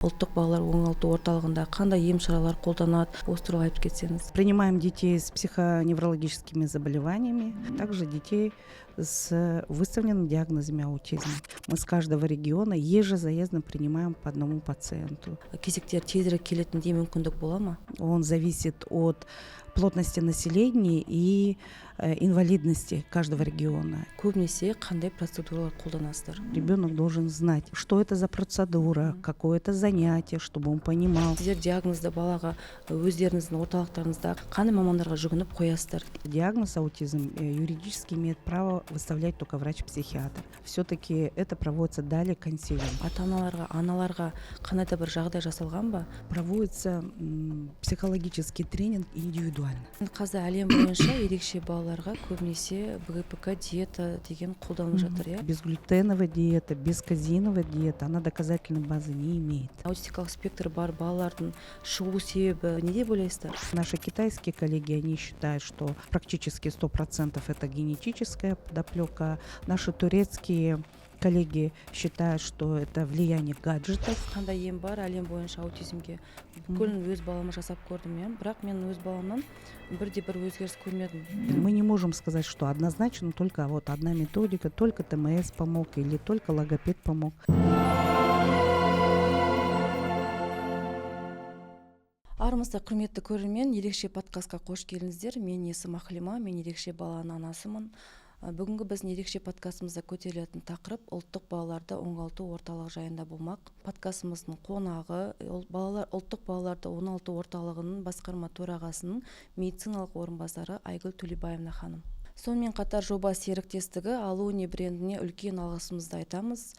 Ұлттық балалар оңалту орталығында қандай ем шаралар қолданады, осы туралы айтып кетсеңіз. Принимаем детей с психоневрологическими заболеваниями, также детей с выставленными диагнозами аутизма. Мы с каждого региона ежезаездно принимаем по одному пациенту. Кезектер тезірек келетіндей мүмкіндік бола ма? Он зависит от плотности населения и инвалидности каждого региона. Көбінесе қандай процедуралар қолданасыздар? Ребенок должен знать, что это за процедура, какое это занятие, чтобы он понимал. Сіздер диагнозды балаға өздеріңіздің орталықтарыңызда қандай мамандарға жүгініп қоясыздар? Диагноз аутизм юридически имеет право выставлять только врач-психиатр. Все-таки это проводится далее консилиум. Ата-аналарға, аналарға қандай да бір жағдай жасалған ба? Проводится психологический тренинг индивидуально. Қазір әлем бойынша ерекше балаларға көбінесе БГПК диета деген қолданылып жатыр, иә? Безглютеновая диета, безказиновая диета, она доказательной базы не имеет. Аутистикалық спектр бар балалардың шығу себебі не деп ойлайсыздар? Наши китайские коллеги, они считают, что практически 100% это генетическая подоплека. Наши турецкие коллеги считают, что это влияние гаджетов. Қандай ем бар әлем бойынша аутизмге? Бүкілін өз балама жасап көрдім, иә? Бірақ мен өз баламнан бірде-бір өзгеріс көрмедім. Мы не можем сказать, что однозначно только вот одна методика, только ТМС помог или только логопед помог. Армысыздар, құрметті көрермен, ерекше подкастқа қош келдіңіздер. Мен есімім Ахлима, мен ерекше баланың анасымын. Бүгінгі біздің ерекше подкастымызда көтерілетін тақырып ұлттық балаларды оңалту орталығы жайында болмақ. Подкастымыздың қонағы ұлттық балаларды оңалту орталығының басқарма төрағасының медициналық орынбасары Айгүл Төлебаевна ханым. Сонымен қатар жоба серіктестігі Алуни брендіне үлкен алғысымызды айтамыз.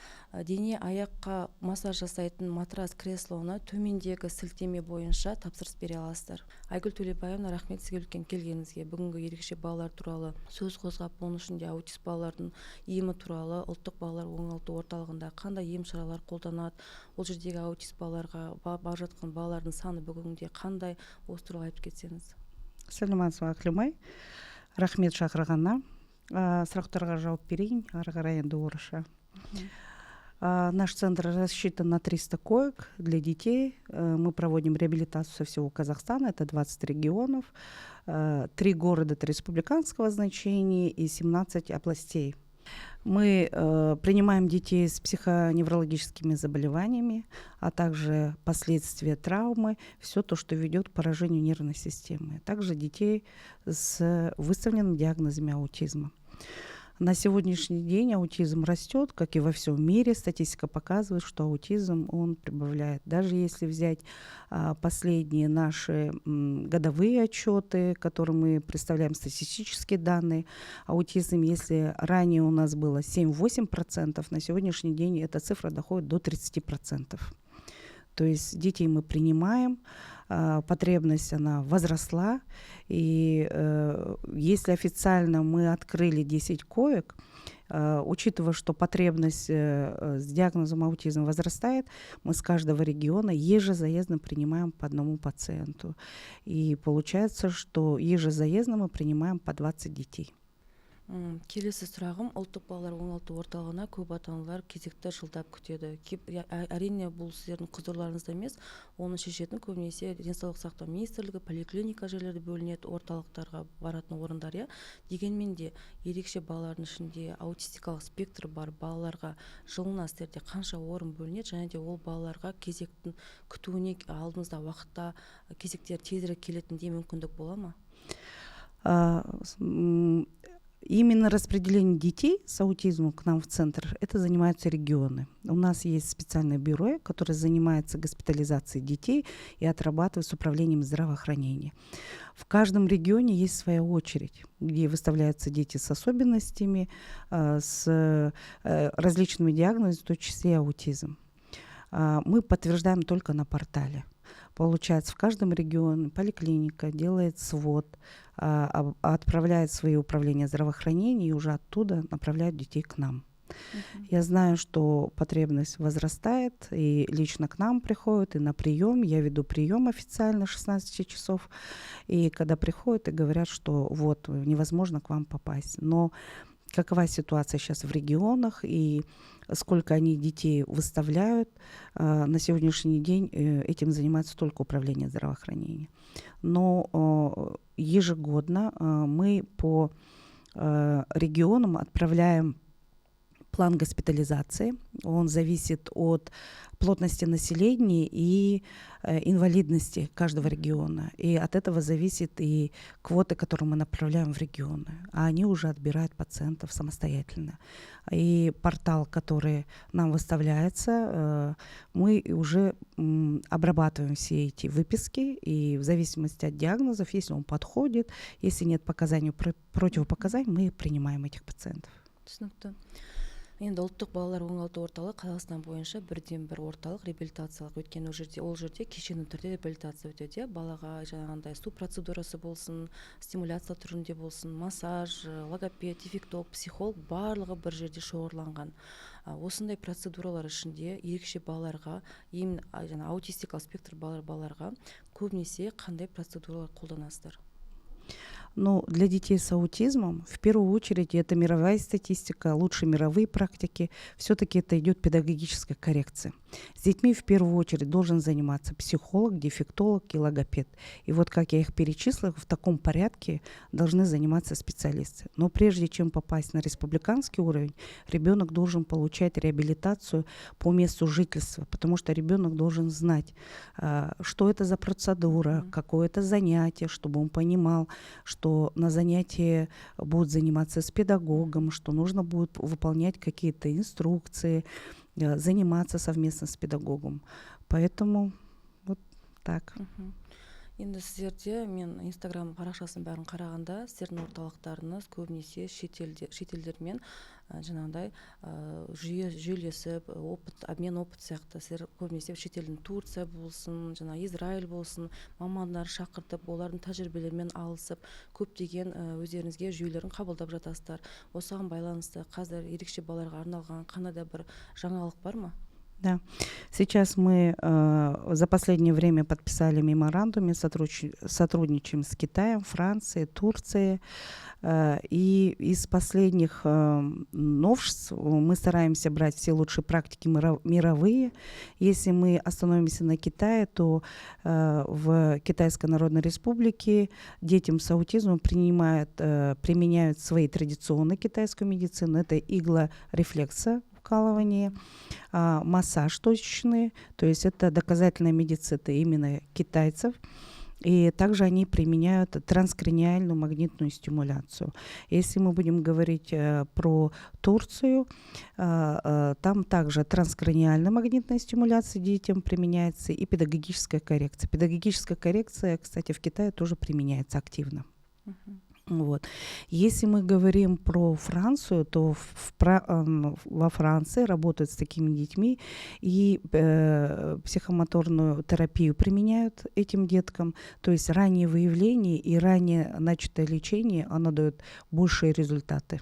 Дене аяққа массаж жасайтын матрас креслоны төмендегі сілтеме бойынша тапсырыс бере аласыздар. Айгүл Төлебаевна, рахмет сізге үлкен келгеніңізге. Бүгінгі ерекше балалар туралы сөз қозғап, оның ішінде аутист балалардың емі туралы ұлттық балалар оңалту орталығында қандай ем шаралар қолданады, ол жердегі аутист балаларға бар жатқан балалардың саны бүгінде қандай, осы туралы айтып кетсеңіз. Саламатсыз ба, Ахлимай. Рахмет шақырғанына. Сұрақтарға жауап берейін, ары қарай енді орысша. Наш центр рассчитан на 300 коек для детей. Мы проводим реабилитацию со всего Казахстана, это 20 регионов, 3 города республиканского значения и 17 областей. Мы принимаем детей с психоневрологическими заболеваниями, а также последствия травмы, все то, что ведет к поражению нервной системы. Также детей с выставленными диагнозами аутизма. На сегодняшний день аутизм растет, как и во всем мире. Статистика показывает, что аутизм он прибавляет. Даже если взять последние наши годовые отчеты, которые мы представляем, статистические данные, аутизм, если ранее у нас было 7-8%, на сегодняшний день эта цифра доходит до 30%. То есть детей мы принимаем, потребность она возросла, и если официально мы открыли 10 коек, учитывая, что потребность с диагнозом аутизма возрастает, мы с каждого региона ежезаездно принимаем по одному пациенту. И получается, что ежезаездно мы принимаем по 20 детей. Келесі сұрағым, ұлттық балалар оңалту орталығына көп ата-аналар кезекті жылдап күтеді. Әрине бұл сіздердің құзырларыңызда емес, оны шешетін көбінесе денсаулық сақтау министрлігі, поликлиника жерлері бөлінеді, орталықтарға баратын орындар, иә. Дегенмен де ерекше балалардың ішінде аутистикалық спектр бар балаларға жылына сіздерде қанша орын бөлінеді, және де ол балаларға кезектің күтуіне алдыңызда уақытта кезектер тезірек келетіндей мүмкіндік бола ма? Именно распределение детей с аутизмом к нам в центр, это занимаются регионы. У нас есть специальное бюро, которое занимается госпитализацией детей и отрабатывает с управлением здравоохранения. В каждом регионе есть своя очередь, где выставляются дети с особенностями, с различными диагнозами, в том числе аутизм. Мы подтверждаем только на портале. Получается, в каждом регионе поликлиника делает свод, отправляет свои управления здравоохранения и уже оттуда направляют детей к нам. Я знаю, что потребность возрастает, и лично к нам приходят, и на прием. Я веду прием официально 16 часов, и когда приходят и говорят, что вот, невозможно к вам попасть. Но какова ситуация сейчас в регионах и сколько они детей выставляют. На сегодняшний день этим занимается только управление здравоохранения. Но ежегодно мы по регионам отправляем план госпитализации. Он зависит от плотности населения и инвалидности каждого региона. И от этого зависит и квоты, которые мы направляем в регионы. А они уже отбирают пациентов самостоятельно. И портал, который нам выставляется, мы уже обрабатываем все эти выписки. И в зависимости от диагнозов, если он подходит, если нет противопоказаний, мы принимаем этих пациентов. Түсінікті. Енді ұлттық балалар оңалту орталығы Қазақстан бойынша бірден бір орталық реабилитациялық, өйткені ол жерде кешенді түрде реабилитация өтеді. Балаға жаңағындай су процедурасы болсын, стимуляция түрінде болсын, массаж, логопед, дефектолог, психолог барлығы бір жерде шоғырланған. Осындай процедуралар ішінде ерекше балаларға, аутистикалық спектр балаларға көбінесе қандай процедуралар қолданасыздар? Ну, для детей с аутизмом, в первую очередь, это мировая статистика, лучшие мировые практики. Все-таки это идет педагогическая коррекция. С детьми в первую очередь должен заниматься психолог, дефектолог и логопед. И вот, как я их перечислила, в таком порядке должны заниматься специалисты. Но прежде чем попасть на республиканский уровень, ребенок должен получать реабилитацию по месту жительства, потому что ребенок должен знать, что это за процедура, какое это занятие, чтобы он понимал, что на занятии будут заниматься с педагогом, что нужно будет выполнять какие-то инструкции, заниматься совместно с педагогом. Поэтому вот так. Енді сіздерде, мен Инстаграм парақшасын бәрін қарағанда, сіздердің орталықтарыңыз көбінесе шетелдермен жаңағыдай жүйелесіп, обмен опыт сияқты. Сіздер көбінесе шетелдің Турция болсын, Израиль болсын, мамандар шақыртып, олардың тәжірибелерімен алысып, көптеген өздеріңізге жүйелерін қабылдап жатасыздар. Осыған байланысты қазір ерекше балаларға арналған қандай да бір жаңалық бар ма? Да. Сейчас мы за последнее время подписали меморандумы, сотрудничаем с Китаем, Францией, Турцией. И из последних новшеств мы стараемся брать все лучшие практики мировые. Если мы остановимся на Китае, то в Китайской Народной Республике детям с аутизмом применяют свои традиционные китайскую медицину. Это иглорефлекса, вкалывание, массаж точечный, то есть это доказательная медицина именно китайцев. И также они применяют транскраниальную магнитную стимуляцию. Если мы будем говорить про Турцию, там также транскраниальная магнитная стимуляция детям применяется и педагогическая коррекция. Педагогическая коррекция, кстати, в Китае тоже применяется активно. Вот. Если мы говорим про Францию, то во Франции работают с такими детьми и психомоторную терапию применяют этим деткам. То есть раннее выявление и ранее начатое лечение, оно дает большие результаты.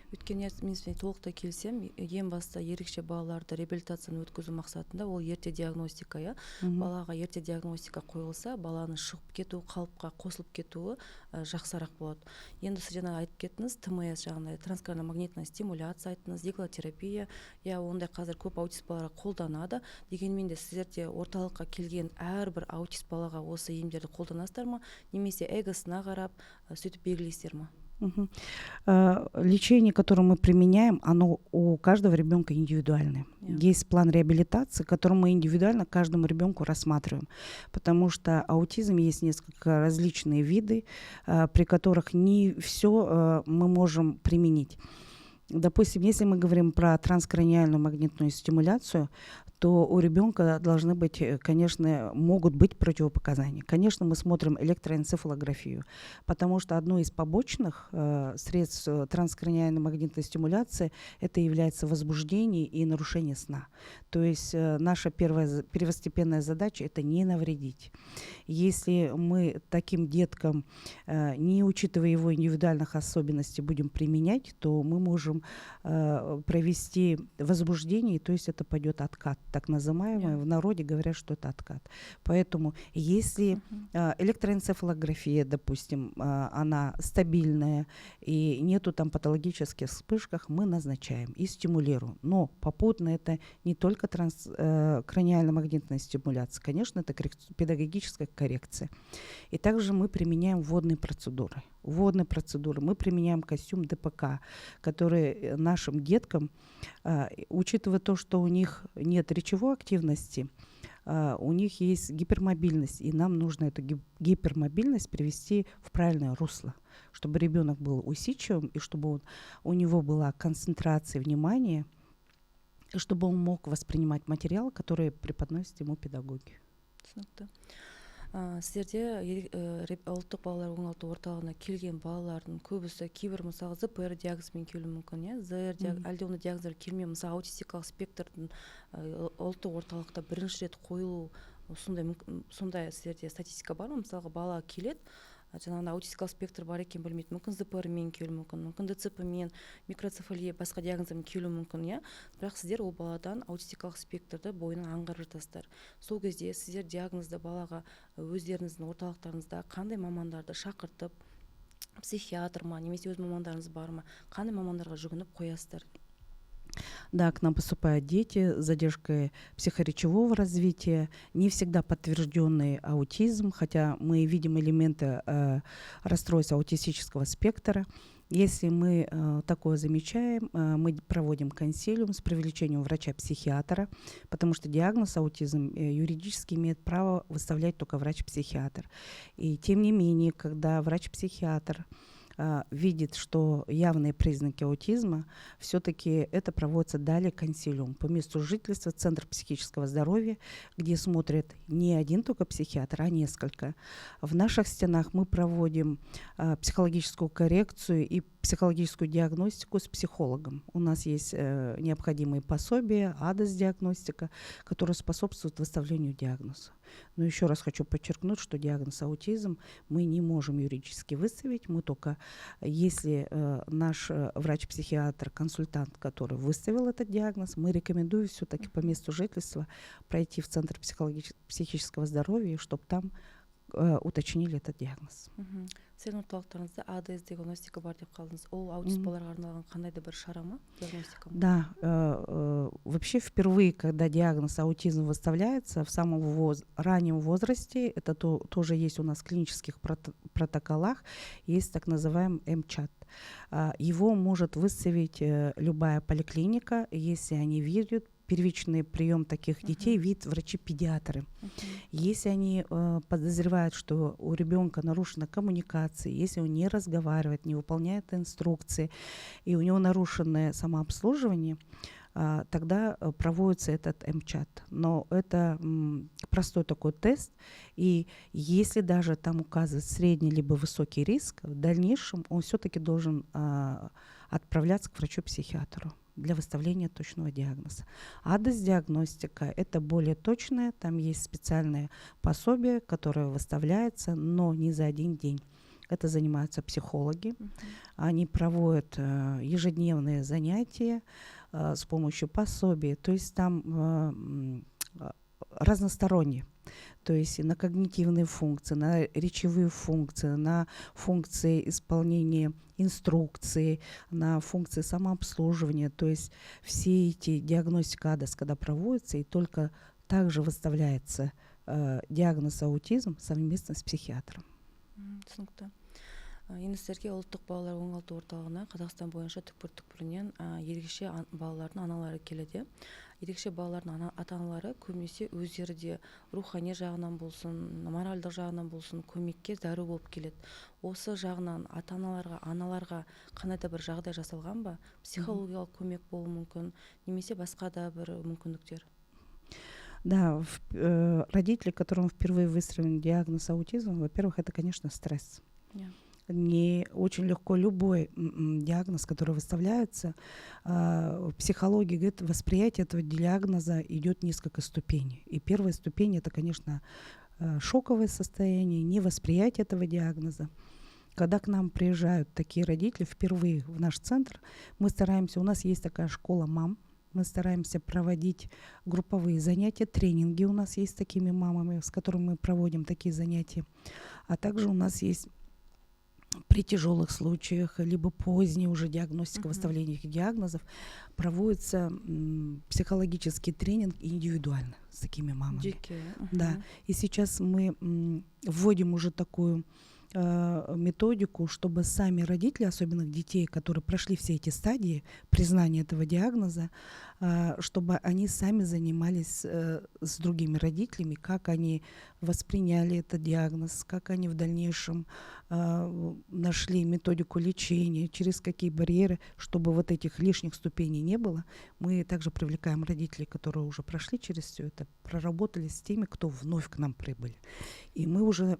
Өйткені мен толықтай келсем, ең басты ерекше балаларды реабилитацияны өткізу мақсатында ол ерте диагностика, балаға ерте диагностика қойылса, баланың шығып кетуі, қалыпқа қосылып кетуі жақсарақ болады. Енді сіз жаңа айтып кеттіңіз, ТМС жағындай транскраниальная магнитная стимуляция айттыңыз, иглотерапия, ондай қазір көп аутист балалар қолданады. Дегенмен де сіздерде орталыққа келген әрбір аутист балаға осы емдерді қолданасыздар ма, немесе эгосына қарап сөйтіп белгілейсіздер ма? Лечение, которое мы применяем, оно у каждого ребенка индивидуальное. Есть план реабилитации, который мы индивидуально каждому ребенку рассматриваем, потому что аутизм есть несколько различные виды, при которых не все мы можем применить. Допустим, если мы говорим про транскраниальную магнитную стимуляцию, то у ребенка должны быть, конечно, могут быть противопоказания. Конечно, мы смотрим электроэнцефалографию, потому что одно из побочных средств транскраниальной магнитной стимуляции это является возбуждение и нарушение сна. То есть наша первостепенная задача это не навредить. Если мы таким деткам, не учитывая его индивидуальных особенностей, будем применять, то мы можем провести возбуждение, то есть это пойдет откат так называемый, в народе говорят, что это откат. Поэтому если электроэнцефалография, допустим, она стабильная и нету там патологических вспышках, мы назначаем и стимулируем. Но попутно это не только краниально-магнитная стимуляция, конечно, это педагогическая коррекция. И также мы применяем водные процедуры. Мы применяем костюм ДПК, который нашим деткам, учитывая то, что у них нет речевой активности, у них есть гипермобильность, и нам нужно эту гипермобильность привести в правильное русло, чтобы ребенок был усидчивым, и чтобы у него была концентрация внимания, и чтобы он мог воспринимать материал, который преподносит ему педагоги. Сіздерде ұлттық балалар оңалту орталығына келген балалардың көбісі кейбір мысалы ЗПР диагнозымен келуі мүмкін, әлде оны диагноздар келмей, мысалы аутистикалық спектрдің ұлттық орталықта бірінші рет қойылу, сондай сіздерде статистика бар ма? Мысалға бала келеді, жаңағыдай аутистикалық спектр бар екен білмейді, мүмкін ЗПР-мен келуі мүмкін ДЦП-мен, микроцефалия, басқа диагноздармен келуі мүмкін, бірақ сіздер ол баладан аутистикалық спектрді бойынан аңғарып жатасыздар. Сол кезде сіздер диагнозды балаға өздеріңіздің орталықтарыңызда қандай мамандарды шақыртып, психиатр ма, немесе өз мамандарыңыз бар ма, қандай мамандарға жүгініп қоясыздар? Да, к нам поступают дети с задержкой психоречевого развития, не всегда подтвержденный аутизм, хотя мы видим элементы расстройства аутистического спектра. Если мы такое замечаем, мы проводим консилиум с привлечением врача-психиатра, потому что диагноз аутизм юридически имеет право выставлять только врач-психиатр. И тем не менее, когда врач-психиатр видит, что явные признаки аутизма, все-таки это проводится далее консилиум по месту жительства, Центр психического здоровья, где смотрят не один только психиатр, а несколько. В наших стенах мы проводим психологическую коррекцию и психологическую диагностику с психологом. У нас есть необходимые пособия, АДОС-диагностика, которые способствуют выставлению диагноза. Но еще раз хочу подчеркнуть, что диагноз аутизм мы не можем юридически выставить. Мы только, если наш врач-психиатр, консультант, который выставил этот диагноз, мы рекомендуем все-таки по месту жительства пройти в Центр психического здоровья, чтобы там уточнили этот диагноз. Сіздің орталықтарыңызда АДС диагностика бар деп қалдыңыз. Ол аутист балаларға арналған қандай да бір шара ма? Диагностика ма? Да, вообще впервые, когда диагноз аутизм выставляется в самом раннем возрасте, это тоже есть у нас в клинических протоколах, есть так называемый МЧАТ. Его может выставить любая поликлиника, если они видят первичный прием таких детей, видят врачи-педиатры. Если они подозревают, что у ребенка нарушена коммуникация, если он не разговаривает, не выполняет инструкции, и у него нарушенное самообслуживание, тогда проводится этот МЧАТ. Но это простой такой тест, и если даже там указывает средний либо высокий риск, в дальнейшем он все-таки должен отправляться к врачу-психиатру для выставления точного диагноза. АДОС-диагностика – это более точное, там есть специальное пособие, которое выставляется, но не за один день. Это занимаются психологи. Они проводят ежедневные занятия с помощью пособий. То есть там разносторонние. То есть на когнитивные функции, на речевые функции, на функции исполнения инструкций, на функции самообслуживания. То есть все эти диагностика АДОС, когда проводится, и только также выставляется диагноз аутизм совместно с психиатром. Түсінікті. Енді сіздерге ұлттық балалар оңалту орталығына Қазақстан бойынша түкпір-түкпірінен ерекше балалардың аналары келеді. Ерекше балалардың ата-аналары көбінесе өздері де рухани жағынан болсын, моральдық жағынан болсын, көмекке зәру болып келеді. Осы жағынан ата-аналарға, аналарға қандай да бір жағдай жасалған ба? Психологиялық көмек болуы мүмкін, немесе басқа да бір мүмкіндіктер? Да, родители, которым впервые выставлен диагноз аутизма, во-первых, это, конечно, стресс. Не очень легко любой диагноз, который выставляется. В психологии говорит, восприятие этого диагноза идет несколько ступеней. И первая ступень – это, конечно, шоковое состояние, невосприятие этого диагноза. Когда к нам приезжают такие родители впервые в наш центр, мы стараемся, у нас есть такая школа мам, Мы стараемся проводить групповые занятия, тренинги у нас есть с такими мамами, с которыми мы проводим такие занятия. А также у нас есть при тяжелых случаях, либо поздней уже диагностика, выставление этих диагнозов, проводится психологический тренинг индивидуально с такими мамами. Да. И сейчас мы вводим уже такую методику, чтобы сами родители, особенно детей, которые прошли все эти стадии признания этого диагноза, чтобы они сами занимались с другими родителями, как они восприняли этот диагноз, как они в дальнейшем нашли методику лечения, через какие барьеры, чтобы вот этих лишних ступеней не было. Мы также привлекаем родителей, которые уже прошли через все это, проработали с теми, кто вновь к нам прибыли. И мы уже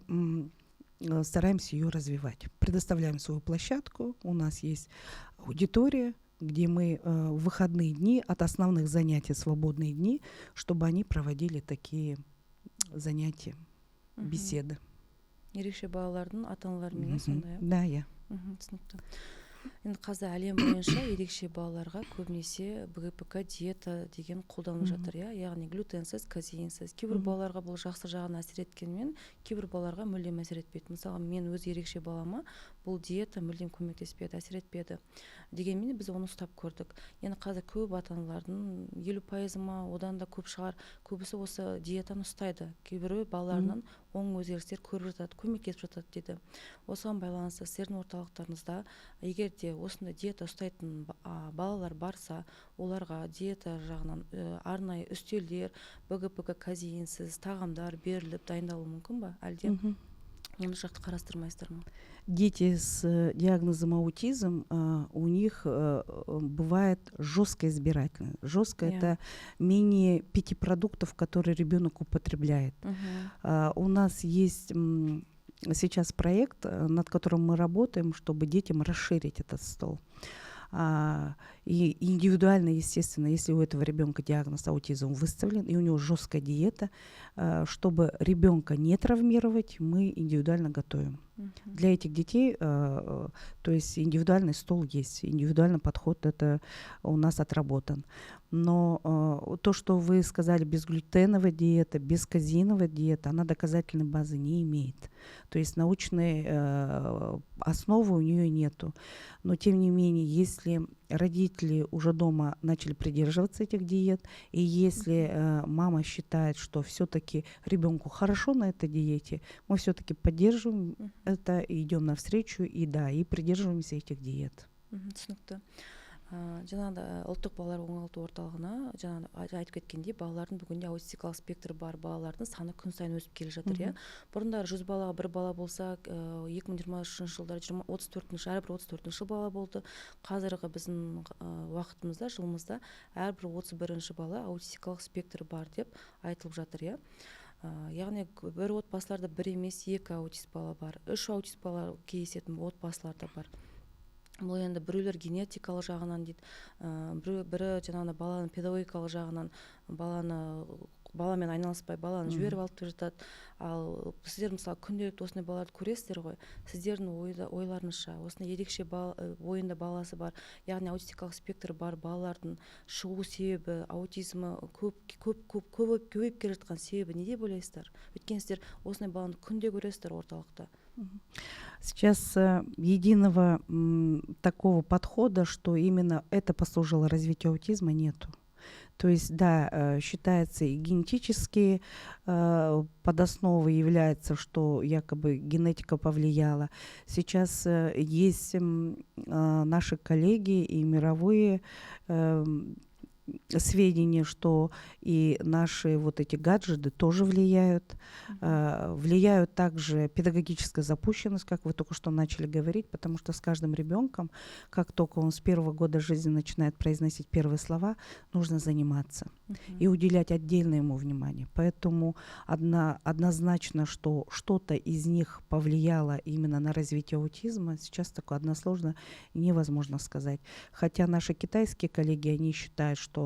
стараемся ее развивать. Предоставляем свою площадку, у нас есть аудитория, где мы в выходные дни от основных занятий свободные дни, чтобы они проводили такие занятия, беседы. Ерекше балалардың ата-аналарымен сондай. Да, я. Түсінікті. Енді қазір әлем бойынша ерекше балаларға көбінесе БГПК диета деген қолданылып жатыр, яғни глютенсіз, казеинсіз. Кейбір балаларға бұл жақсы жағына әсер еткенмен, кейбір балаларға мүлдем әсер етпейді. Мысалы, мен өз ерекше балама бұл диета мүлдем көмектеспеді, әсер етпеді. Дегенмен біз оны ұстап көрдік. Енді қазір көп ата-аналардың 50% ма, одан да көп шығар, көбісі осы диетаны ұстайды. Кейбірі балаларынан оң өзгерістер көріп жатады, көмектесіп жатады дейді. Осыған байланысты сіздердің орталықтарыңызда егер де осындай диета ұстайтын балалар барса, оларға диета жағынан арнайы үстелдер, БГПК казеинсіз тағамдар беріліп дайындалуы мүмкін ба? Әлде оны жақты қарастырмайсыздар ма? Дети с диагнозом аутизм, у них бывает жесткая избирательность. Жесткая это менее 5 продуктов, которые ребенок употребляет. У нас есть сейчас проект, над которым мы работаем, чтобы детям расширить этот стол. И индивидуально, естественно, если у этого ребенка диагноз аутизм выставлен, и у него жесткая диета, чтобы ребенка не травмировать, мы индивидуально готовим. Для этих детей, то есть индивидуальный стол есть, индивидуальный подход это у нас отработан. Но то, что вы сказали, безглютеновая диета, безказеиновая диета, она доказательной базы не имеет. То есть научной основы у нее нету. Но тем не менее, если родители уже дома начали придерживаться этих диет, и если мама считает, что все-таки ребенку хорошо на этой диете, мы все-таки поддерживаем это, и идем навстречу, и да, и придерживаемся этих диет. Түсінікті. Жаңағыда ұлттық балалар оңалту орталығына жаңағыда айтып кеткендей, балалардың бүгінде аутистикалық спектр бар балалардың саны күн сайын өсіп келе жатыр. Бұрындары 100 балаға бір бала болса, 2023 жылдары 34-ші, әрбір 34-ші бала болды. Қазіргі біздің уақытымызда, жылымызда әрбір 31-ші бала аутистикалық спектр бар деп айтылып жатыр. Яғни бір отбасыларда бір емес 2 аутист бала бар, 3 аутист бала кездесетін отбасыларда бар. Бұл енді біреулер генетикалық жағынан дейді, бірі жаңағыда баланың педагогикалық жағынан баламен айналыспай баланы жіберіп алып жатады. Ал сіздер мысалы күнделікті осындай балаларды көресіздер ғой. Сіздердің ойларыңызша осындай ерекше ойында баласы бар, яғни аутистикалық спектр бар балалардың шығу себебі, аутизмі көбейіп келе жатқан себебі не деп ойлайсыздар? Өйткені сіздер осындай баланы күнде көресіздер орталықта. Сейчас единого такого подхода, что именно это послужило развитию аутизма, нету. То есть, да, считается и генетически подосновой является, что якобы генетика повлияла. Сейчас есть наши коллеги и мировые сведения, что и наши вот эти гаджеты тоже влияют. Влияют также педагогическая запущенность, как вы только что начали говорить, потому что с каждым ребенком, как только он с 1-го года жизни начинает произносить первые слова, нужно заниматься и уделять отдельное ему внимание. Поэтому однозначно, что что-то из них повлияло именно на развитие аутизма, сейчас такое односложно невозможно сказать. Хотя наши китайские коллеги, они считают, что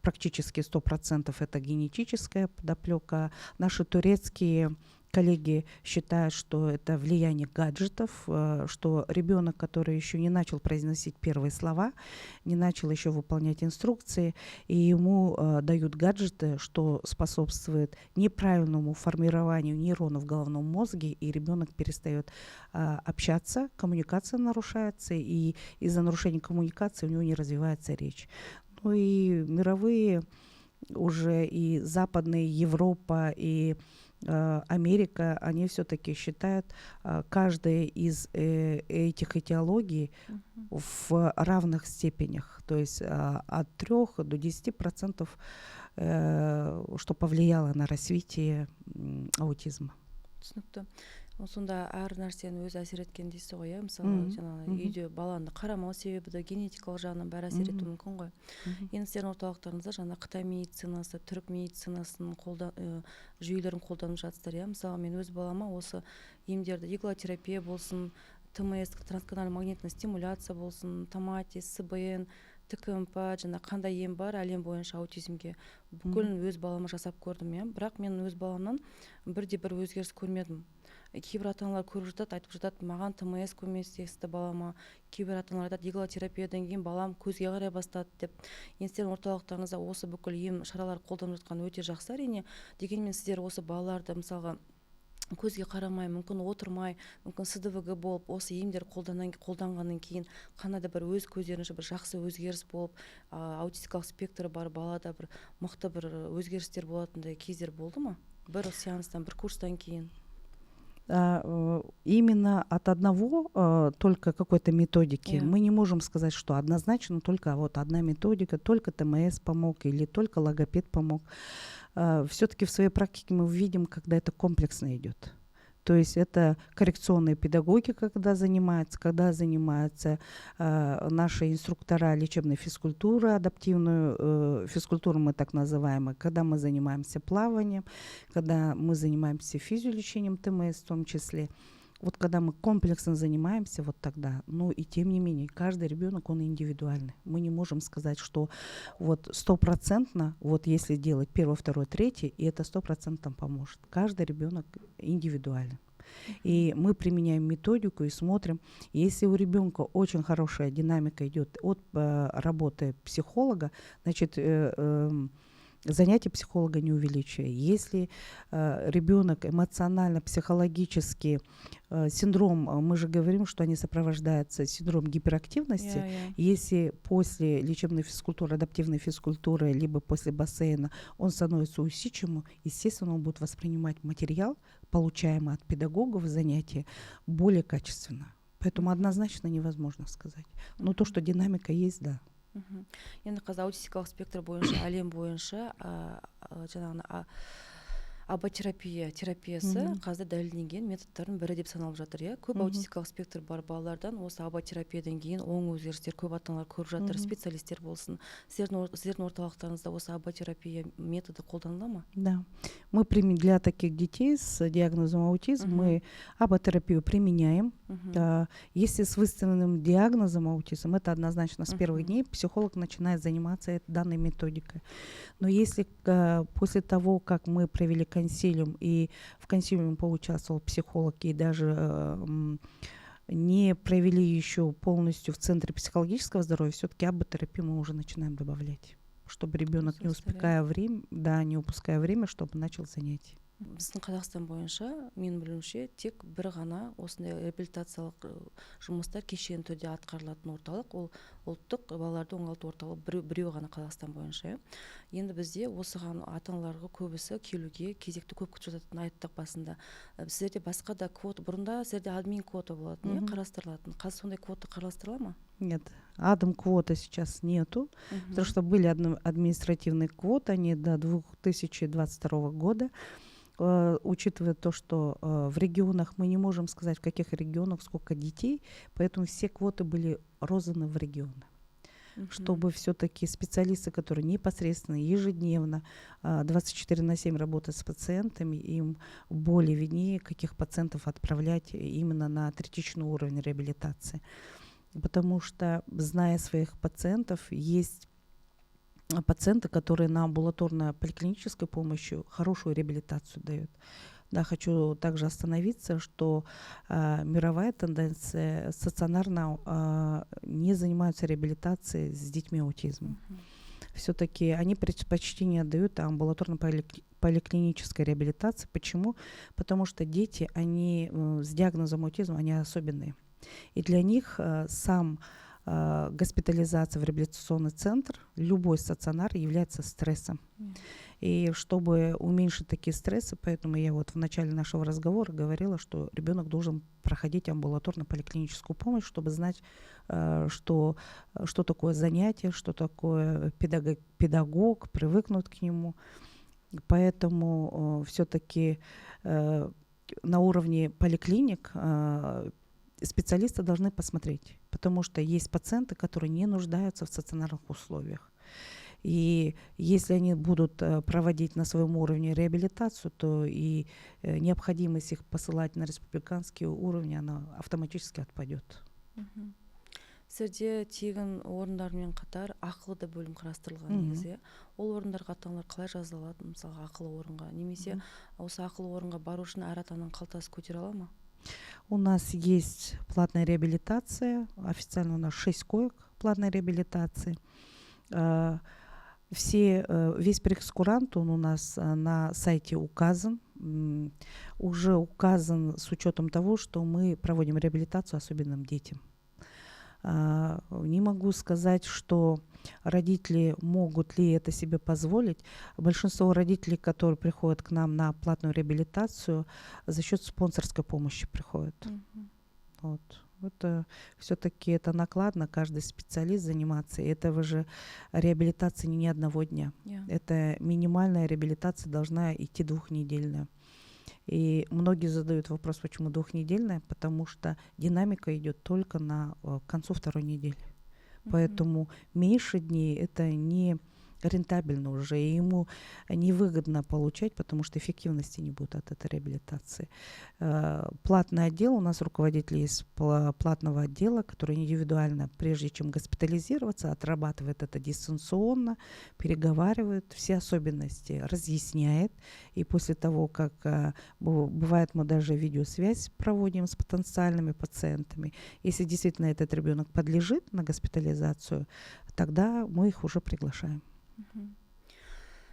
практически 100% это генетическая подоплека. Наши турецкие коллеги считают, что это влияние гаджетов, что ребенок, который еще не начал произносить первые слова, не начал еще выполнять инструкции, и ему дают гаджеты, что способствует неправильному формированию нейронов в головном мозге, и ребенок перестает общаться, коммуникация нарушается, и из-за нарушения коммуникации у него не развивается речь. Ну и мировые уже и западные, Европа, и Америка, они все-таки считают каждая из этих этиологий в равных степенях, то есть от 3 до 10%, что повлияло на развитие аутизма. Түсінікті. Сонда әр нәрсенің өзі әсер еткен дейсіз ғой, иә? Мысалы, жаңағы үйде баланы қарамау себебі де генетикалық жағынан бәрі әсер етуі мүмкін ғой. Енді сіздердің орталықтарыңызда жаңа Қытай медицинасы, түрік медицинасының жүйелерін қолданып жатсыздар, иә? Мысалы, мен өз балама осы емдерді, иглотерапия болсын, ТМС, трансканальный магнитная стимуляция болсын, томатис, СБН, ТКМП, жаңа қандай ем бар әлем бойынша аутизмге, бүкілін өз балама жасап көрдім, иә? Бірақ мен өз баламнан бірде-бір өзгеріс көрмедім. Кейбір ата-аналар көріп жатады, айтып жатады, маған ТМС көмектесті балама. Кейбір ата-аналар айтады, иглотерапиядан кейін балам көзге қарай бастады деп. Енді сіздердің орталықтарыңызда осы бүкіл ем шаралар қолданып жатқан өте жақсы әрине. Дегенмен сіздер осы балаларды мысалға көзге қарамай, мүмкін отырмай, мүмкін СДВГ болып, осы емдер қолданғаннан кейін қандай да бір өз көздерінше бір жақсы өзгеріс болып, аутистикалық спектрі бар балада бір мықты бір өзгерістер болатындай кездер болды ма? Бір сеанстан, бір курстан кейін. Именно от одного только какой-то методики мы не можем сказать, что однозначно только вот одна методика, только ТМС помог или только логопед помог. Все-таки в своей практике мы видим, когда это комплексно идет. То есть это коррекционные педагоги, когда занимаются наши инструктора лечебной физкультуры, адаптивную физкультуру мы так называемую, когда мы занимаемся плаванием, когда мы занимаемся физиолечением ТМС в том числе. Вот когда мы комплексно занимаемся, вот тогда. Ну и тем не менее, каждый ребенок, он индивидуальный. Мы не можем сказать, что вот 100%, вот если делать 1, 2, 3, и это 100% поможет. Каждый ребенок индивидуален. И мы применяем методику и смотрим, если у ребенка очень хорошая динамика идет от работы психолога, значит, занятия психолога не увеличивая. Если ребенок эмоционально, психологически, синдром, мы же говорим, что они сопровождаются синдром гиперактивности. Если после лечебной физкультуры, адаптивной физкультуры, либо после бассейна он становится усидчивым, естественно, он будет воспринимать материал, получаемый от педагогов занятия, более качественно. Поэтому однозначно невозможно сказать. Но то, что динамика есть, да. Енді қазір аутистикалық спектр бойынша, әлем бойынша жаңағы терапиясы қазір дәлелденген методтардың бірі деп саналып жатыр, иә. Көп аутистикалық спектр бар балалардан осы терапиядан кейін оң өзгерістер көп ата-аналар көріп жатыр, специалистер болсын. Сіздердің орталықтарыңызда осы терапия методы қолданыла ма? Да. Мы для таких детей с диагнозом аутизм мы терапию применяем. Если с выставленным диагнозом аутизм, это однозначно с первых дней психолог начинает заниматься данной методикой. Но если после того, как мы провели консилиум, и в консилиуме поучаствовал психолог, и даже не провели еще полностью в центре психологического здоровья, все-таки терапию мы уже начинаем добавлять, чтобы ребенок, не упуская время, чтобы начал занятия. Біздің Қазақстан бойынша, мен білуімше, тек бір ғана осындай реабилитациялық жұмыстар кешенді түрде атқарылатын орталық, ол ұлттық балаларды оңалту орталық біреу ғана Қазақстан бойынша. Енді бізде осыған ата-аналарға көбісі келуге кезекті көп күтіп жататынын айттық басында. Сіздерде басқа да квота, бұрында сіздерде админ квота болатын, қарастырылатын. Қазір сондай квота қарастырыла ма? Нет, адм квоты сейчас нету, потому что были административные квоты, они до 2022 года. Учитывая то, что в регионах, мы не можем сказать, в каких регионах сколько детей, поэтому все квоты были розданы в регионы. Чтобы все-таки специалисты, которые непосредственно, ежедневно, 24/7 работают с пациентами, им более виднее, каких пациентов отправлять именно на третичный уровень реабилитации. Потому что, зная своих пациентов, есть пациенты, которые на амбулаторно-поликлинической помощи хорошую реабилитацию дают. Да, хочу также остановиться, что мировая тенденция стационарно не занимаются реабилитацией с детьми аутизмом. Все-таки они предпочтение отдают амбулаторно-поликлинической реабилитации. Почему? Потому что дети, они с диагнозом аутизма, они особенные. И для них госпитализация в реабилитационный центр, любой стационар является стрессом. И чтобы уменьшить такие стрессы, поэтому я вот в начале нашего разговора говорила, что ребенок должен проходить амбулаторно-поликлиническую помощь, чтобы знать, что такое занятие, что такое педагог, привыкнуть к нему. Поэтому все-таки на уровне поликлиник специалисты должны посмотреть, потому что есть пациенты, которые не нуждаются в стационарных условиях. И если они будут проводить на своем уровне реабилитацию, то и необходимость их посылать на республиканские уровни, она автоматически отпадет. Сіздерде тегін орындармен қатар ақылы да бөлім қарастырылған негізі. Ол орындарға ата-аналар қалай жазылады, мысалға ақылы орынға, немесе осы ақылы орынға бару үшін әр ата-ананың қалтасы көтере ала ма? У нас есть платная реабилитация, официально у нас 6 коек платной реабилитации. Весь прейскурант, он у нас на сайте указан, уже указан с учетом того, что мы проводим реабилитацию особенным детям. Не могу сказать, что родители могут ли это себе позволить. Большинство родителей, которые приходят к нам на платную реабилитацию, за счет спонсорской помощи приходят. Вот. Это все-таки это накладно, каждый специалист заниматься. Это же реабилитация не одного дня. Это минимальная реабилитация должна идти 2-недельная. И многие задают вопрос, почему 2-недельная, потому что динамика идет только к концу 2-й недели. Поэтому меньше дней это не рентабельно уже, и ему невыгодно получать, потому что эффективности не будет от этой реабилитации. Платный отдел, у нас руководитель из платного отдела, который индивидуально, прежде чем госпитализироваться, отрабатывает это дистанционно, переговаривает, все особенности разъясняет, и после того, как бывает, мы даже видеосвязь проводим с потенциальными пациентами, если действительно этот ребенок подлежит на госпитализацию, тогда мы их уже приглашаем.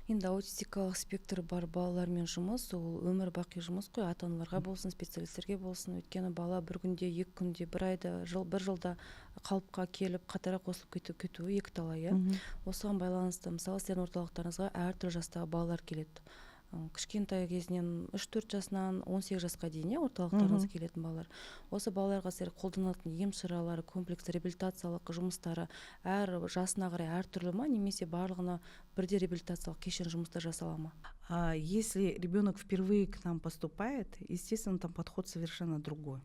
Енді аутистикалық спектрі бар балалармен жұмыс, ол өмір бақи жұмыс қой, ата-аналарға болсын, специалистерге болсын. Өйткені бала бір күнде, 2 күнде, 1 айда, бір жылда қалыпқа келіп, қатара қосылып кетуі екіталай. Осыған байланысты, мысалы, сіздердің орталықтарыңызға әртүрлі жастағы балалар келеді. Кішкентай кезінен 3-4 жасынан 18 жасқа дейін орталықтарыңызға келетін балалар. Осы балаларға сіздер қолданатын ем шаралары, комплекс реабилитациялық жұмыстары әр жасына қарай әртүрлі ма, немесе барлығына бірдей реабилитациялық кешен жұмыстар жасала ма? Если ребенок впервые к нам поступает, естественно, там подход совершенно другой.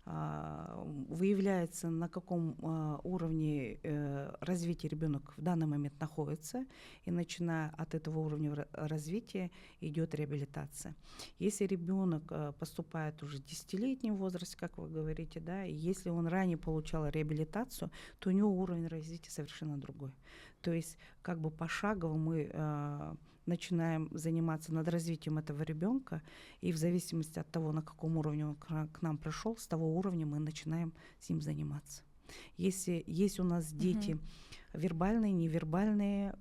Выявляется, на каком уровне развития ребенок в данный момент находится, и начиная от этого уровня развития идет реабилитация. Если ребенок поступает уже в 10-летнем возрасте, как вы говорите, да, и если он ранее получал реабилитацию, то у него уровень развития совершенно другой. То есть как бы пошагово мы начинаем заниматься над развитием этого ребенка, и в зависимости от того, на каком уровне он к нам пришел, с того уровня мы начинаем с ним заниматься. Если есть у нас дети вербальные, невербальные,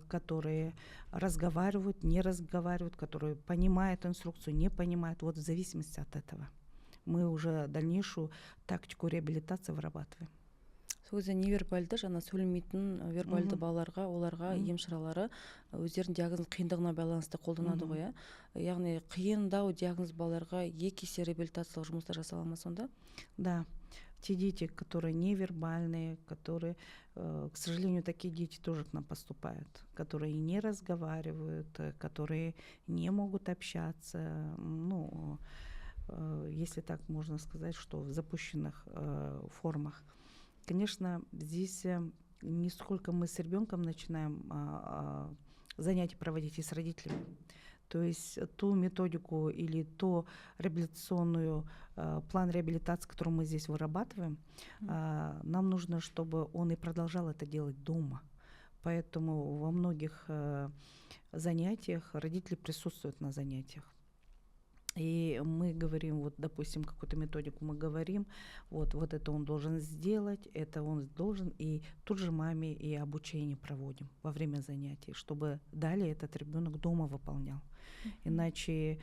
которые разговаривают, не разговаривают, которые понимают инструкцию, не понимают, вот в зависимости от этого мы уже дальнейшую тактику реабилитации вырабатываем. Сөзі невербальды, жаңа сөйлемейтін вербальды балаларға, оларға ем шаралары өздерінің диагноз қиындығына байланысты қолданады ғой. Яғни қиындау диагноз балаларға 2 есе реабилитациялық жұмыстар жасала ма сонда? Да, те дети, которые невербальные, которые, к сожалению, такие дети тоже к нам поступают, которые не разговаривают, которые не могут общаться, ну, если так можно сказать, что в запущенных формах. Конечно, здесь не сколько мы с ребенком начинаем занятия проводить и с родителями. То есть ту методику или ту реабилитационную план реабилитации, который мы здесь вырабатываем, нам нужно, чтобы он и продолжал это делать дома. Поэтому во многих занятиях родители присутствуют на занятиях. И мы говорим, вот, допустим, какую-то методику мы говорим, вот это он должен сделать, это он должен, и тут же маме и обучение проводим во время занятий, чтобы далее этот ребенок дома выполнял. Иначе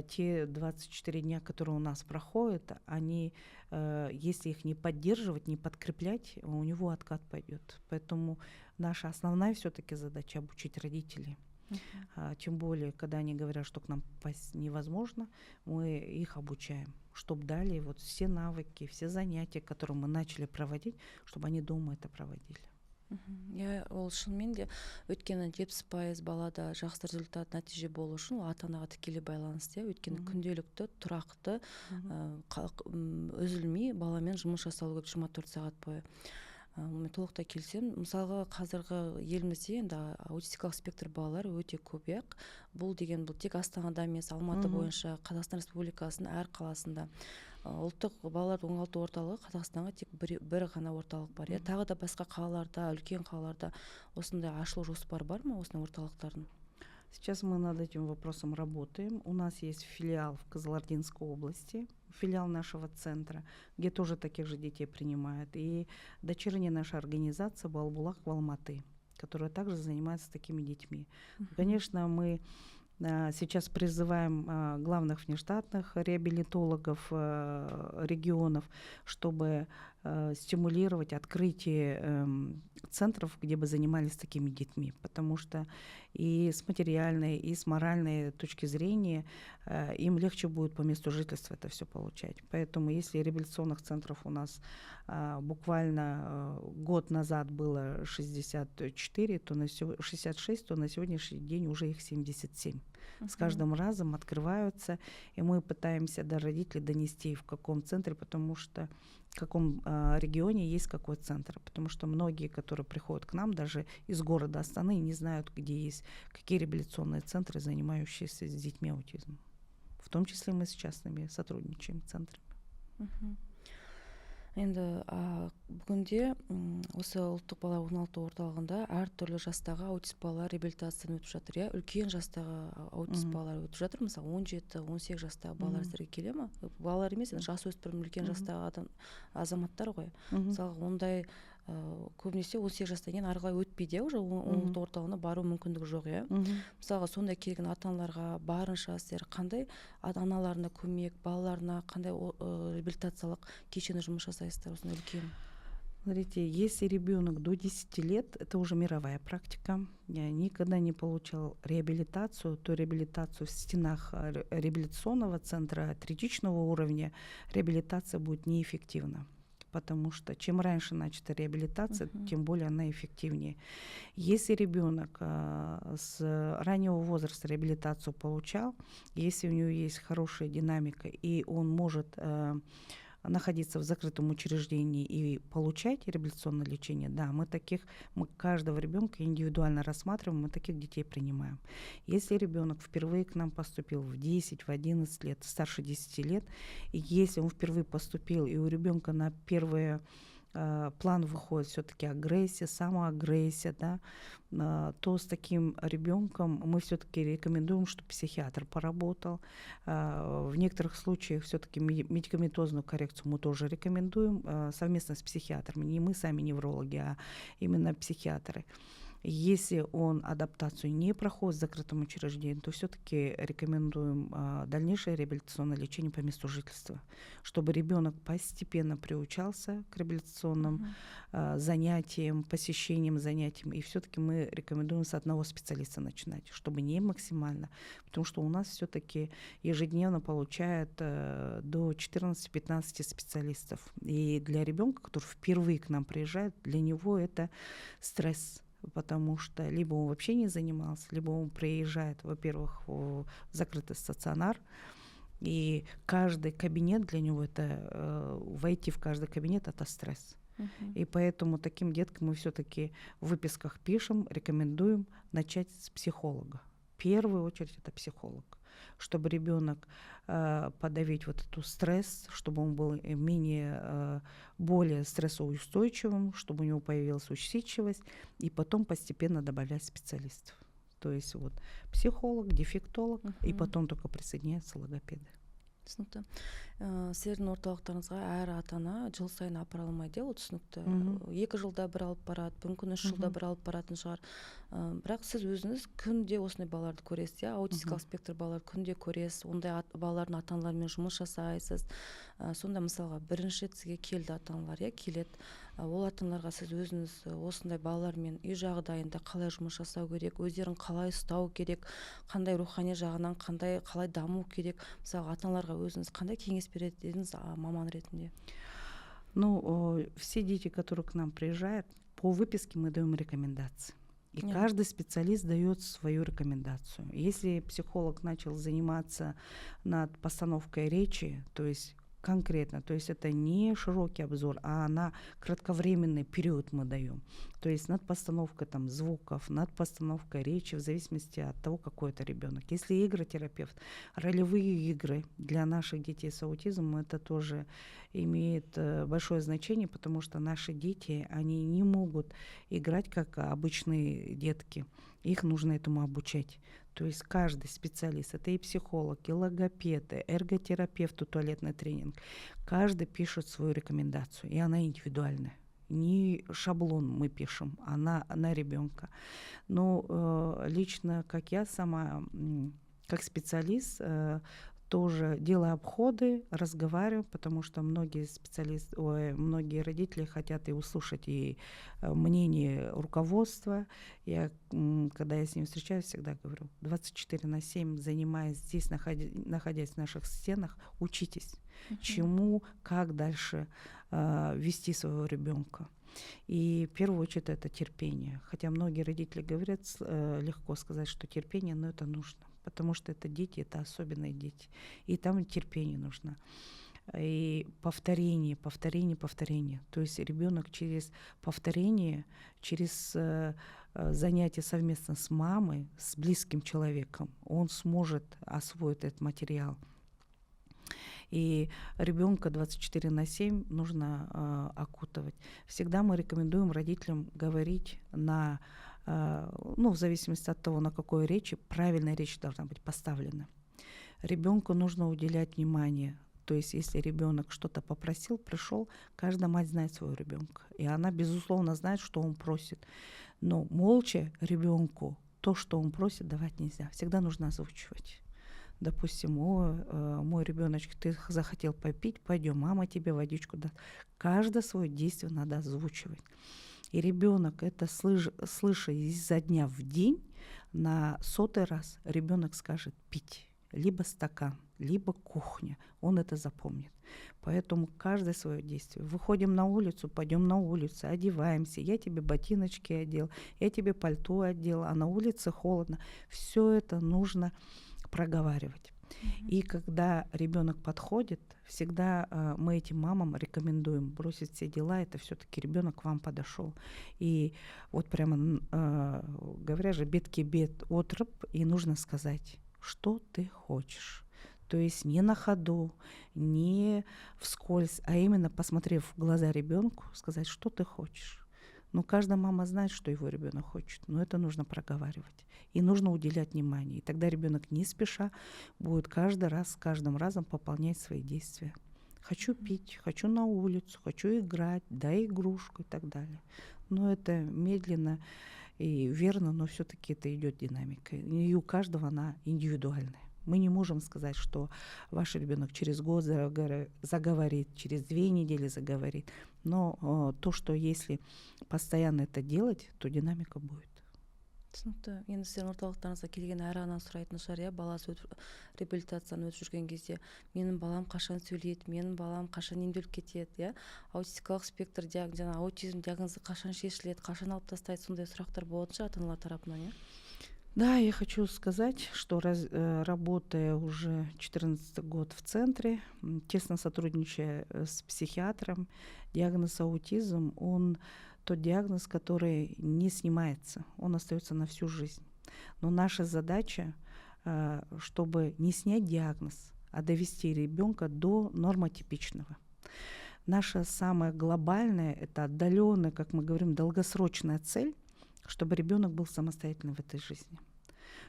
те 24 дня, которые у нас проходят, они, если их не поддерживать, не подкреплять, у него откат пойдет. Поэтому наша основная все-таки задача обучить родителей. Тем более, когда они говорят, что к нам попасть невозможно, мы их обучаем, чтобы далее вот все навыки, все занятия, которые мы начали проводить, чтобы они дома это проводили. иә, ол шынымен де өйткені 70% балада жақсы результат нәтиже болу үшін ол ата анаға тікелей байланысты. Өйткені күнделікті тұрақты үзілмей баламен жұмыс жасалу керек 24 сағат бойы. Мен толықтай келсем, мысалға қазіргі елімізде енді аутистикалық спектр балалар өте көп. Бұл тек Астанада емес, Алматы бойынша Қазақстан Республикасының әр қаласында. Ұлттық балаларды оңалту орталығы Қазақстанға тек бір ғана орталық бар. Тағы да басқа қалаларда, үлкен қалаларда осындай ашылу жоспар бар ма, осындай орталықтардың? Сейчас мы над этим вопросом работаем. У нас есть филиал в Кызылординской области, филиал нашего центра, где тоже таких же детей принимают. И дочерняя наша организация Балбулак в Алматы, которая также занимается такими детьми. Конечно, мы сейчас призываем главных внештатных реабилитологов регионов, чтобы стимулировать открытие центров, где бы занимались такими детьми, потому что и с материальной, и с моральной точки зрения им легче будет по месту жительства это все получать. Поэтому если реабилитационных центров у нас буквально год назад было 64, 66, то на сегодняшний день уже их 77. С каждым разом открываются, и мы пытаемся до родителей донести, в каком центре, потому что в каком регионе есть какой центр. Потому что многие, которые приходят к нам, даже из города Астаны, не знают, где есть какие реабилитационные центры, занимающиеся с детьми аутизмом. В том числе мы с частными сотрудничаем центрами. Енді бүгінде осы ұлттық бала оңалту орталығында әртүрлі жастағы аутист балалар реабилитациядан өтіп жатыр. Үлкен жастағы аутист балалар өтіп жатыр. Мысалы 17-18 жастағы балалар сіздерге келе ме? Балалар емес, жасөспірім үлкен жастағы азаматтар ғой. Мысалы ондай көбінесе 18 жастан кейін ары қарай өтпейді, уже оңалту орталығына бару мүмкіндігі жоқ. Мысалға сондай келген ата-аналарға барынша сіздер қандай аналарына көмек, балаларына қандай реабилитациялық кешені жұмыс жасайсыздар осындай үлкен? Смотрите, если ребенок до 10 лет, это уже мировая практика, никогда не получал реабилитацию, то реабилитацию в стенах реабилитационного центра третичного уровня реабилитация будет неэффективна. Потому что чем раньше начата реабилитация, тем более она эффективнее. Если ребенок с раннего возраста реабилитацию получал, если у него есть хорошая динамика, и он может находиться в закрытом учреждении и получать реабилитационное лечение, да, мы каждого ребенка индивидуально рассматриваем, мы таких детей принимаем. Если ребенок впервые к нам поступил в 10, в 11 лет, старше 10 лет, и если он впервые поступил, и у ребенка на первые план выходит все-таки агрессия, самоагрессия, да, то с таким ребенком мы все-таки рекомендуем, чтобы психиатр поработал. В некоторых случаях все-таки медикаментозную коррекцию мы тоже рекомендуем совместно с психиатром. Не мы сами неврологи, а именно психиатры. Если он адаптацию не проходит в закрытом учреждении, то все-таки рекомендуем дальнейшее реабилитационное лечение по месту жительства, чтобы ребенок постепенно приучался к реабилитационным занятиям, посещениям занятиям. И все-таки мы рекомендуем с одного специалиста начинать, чтобы не максимально, потому что у нас все-таки ежедневно получают до 14-15 специалистов. И для ребенка, который впервые к нам приезжает, для него это стресс. Потому что либо он вообще не занимался, либо он приезжает, во-первых, в закрытый стационар, и каждый кабинет для него это, войти в каждый кабинет, это стресс. И поэтому таким деткам мы все-таки в выписках пишем, рекомендуем начать с психолога. В первую очередь это психолог, чтобы ребенок подавить вот эту стресс, чтобы он был более стрессоустойчивым, чтобы у него появилась усидчивость, и потом постепенно добавлять специалистов. То есть вот психолог, дефектолог, и потом только присоединяются логопеды. Түсінікті. Сіздердің орталықтарыңызға әр ата-ана жыл сайын апара алмайды, ол түсінікті. 2 жылда бір алып барады, мүмкін 3 жылда бір алып баратын шығар. Бірақ сіз өзіңіз күнде осындай балаларды көресіз, аутистикалық спектр балаларды күнде көресіз, ондай балалардың ата-аналарымен жұмыс жасайсыз. Сонда мысалға бірінші рет сізге келді ата-аналар, келеді. Ол ата-аналарға сіз өзіңіз осындай балалармен үй жағдайында қалай жұмыс жасау керек, өздерін қалай ұстау керек, қандай рухани жағынан қалай даму керек, мысалға ата-аналарға өзіңіз қандай кеңес берер едіңіз маман ретінде? Ну, все дети, которые к нам приезжают, по выписке мы даем рекомендации. И каждый специалист дает свою рекомендацию. Если психолог начал заниматься над постановкой речи, то есть конкретно, то есть это не широкий обзор, а на кратковременный период мы даем. То есть над постановкой там звуков, над постановкой речи, в зависимости от того, какой это ребенок. Если игротерапевт, ролевые игры для наших детей с аутизмом, это тоже имеет большое значение, потому что наши дети, они не могут играть как обычные детки. Их нужно этому обучать. То есть каждый специалист, это и психолог, и логопед, и эрготерапевт, и туалетный тренинг, каждый пишет свою рекомендацию, и она индивидуальная. Не шаблон мы пишем, она на ребенка. Но лично, как я сама, как специалист, тоже делаю обходы, разговариваю, потому что многие специалисты, многие родители хотят и услышать и мнение руководства. Когда я с ним встречаюсь, всегда говорю, 24/7, занимаясь здесь, находясь в наших стенах, учитесь, чему, как дальше вести своего ребенка. И в первую очередь это терпение. Хотя многие родители говорят, легко сказать, что терпение, но это нужно. Потому что это дети, это особенные дети. И там терпение нужно. И повторение. То есть ребенок через повторение, через занятия совместно с мамой, с близким человеком, он сможет освоить этот материал. И ребенка 24/7 нужно окутывать. Всегда мы рекомендуем родителям говорить в зависимости от того, на какой речи, правильная речь должна быть поставлена. Ребенку нужно уделять внимание. То есть, если ребенок что-то попросил, пришел, каждая мать знает своего ребенка. И она, безусловно, знает, что он просит. Но молча ребенку то, что он просит, давать нельзя. Всегда нужно озвучивать. Допустим, мой ребеночек, ты захотел попить, пойдем, мама тебе водичку даст. Каждое свое действие надо озвучивать. И ребенок это слыша изо дня в день, на 100-й раз ребенок скажет пить. Либо стакан, либо кухня. Он это запомнит. Поэтому каждое свое действие. Выходим на улицу, пойдем на улицу, одеваемся. Я тебе ботиночки одел, я тебе пальто одел, а на улице холодно. Все это нужно проговаривать. И когда ребенок подходит, всегда мы этим мамам рекомендуем бросить все дела, это все-таки ребенок к вам подошел. И вот прямо, говоря же, бедки бед отрып, и нужно сказать, что ты хочешь. То есть не на ходу, не вскользь, а именно посмотрев в глаза ребенку, сказать, что ты хочешь. Но каждая мама знает, что его ребенок хочет, но это нужно проговаривать. И нужно уделять внимание. И тогда ребенок не спеша будет каждый раз, с каждым разом пополнять свои действия. Хочу пить, хочу на улицу, хочу играть, дай игрушку и так далее. Но это медленно и верно, но все-таки это идет динамикой. И у каждого она индивидуальная. Мы не можем сказать, что ваш ребенок через год заговорит, через 2 недели заговорит. Но то, что если постоянно это делать, то динамика будет. Түсінікті. Енді сіздердің орталықтарыңызға келген әр ана сұрайтын шығар, баласы реабилитацияны өтіп жүрген кезде, менің балам қашан сөйлейді, менің балам қашан емделіп кетеді, аутистикалық спектр аутизм диагнозы қашан шешіледі, қашан алып тастайды, сондай сұрақтар болатын шығар ата-аналар тарапынан, Да, я хочу сказать, что работая уже 14 год в центре, тесно сотрудничая с психиатром, диагноз аутизм, он тот диагноз, который не снимается, он остается на всю жизнь. Но наша задача, чтобы не снять диагноз, а довести ребенка до нормотипичного. Наша самая глобальная, это отдаленная, как мы говорим, долгосрочная цель, чтобы ребенок был самостоятельным в этой жизни.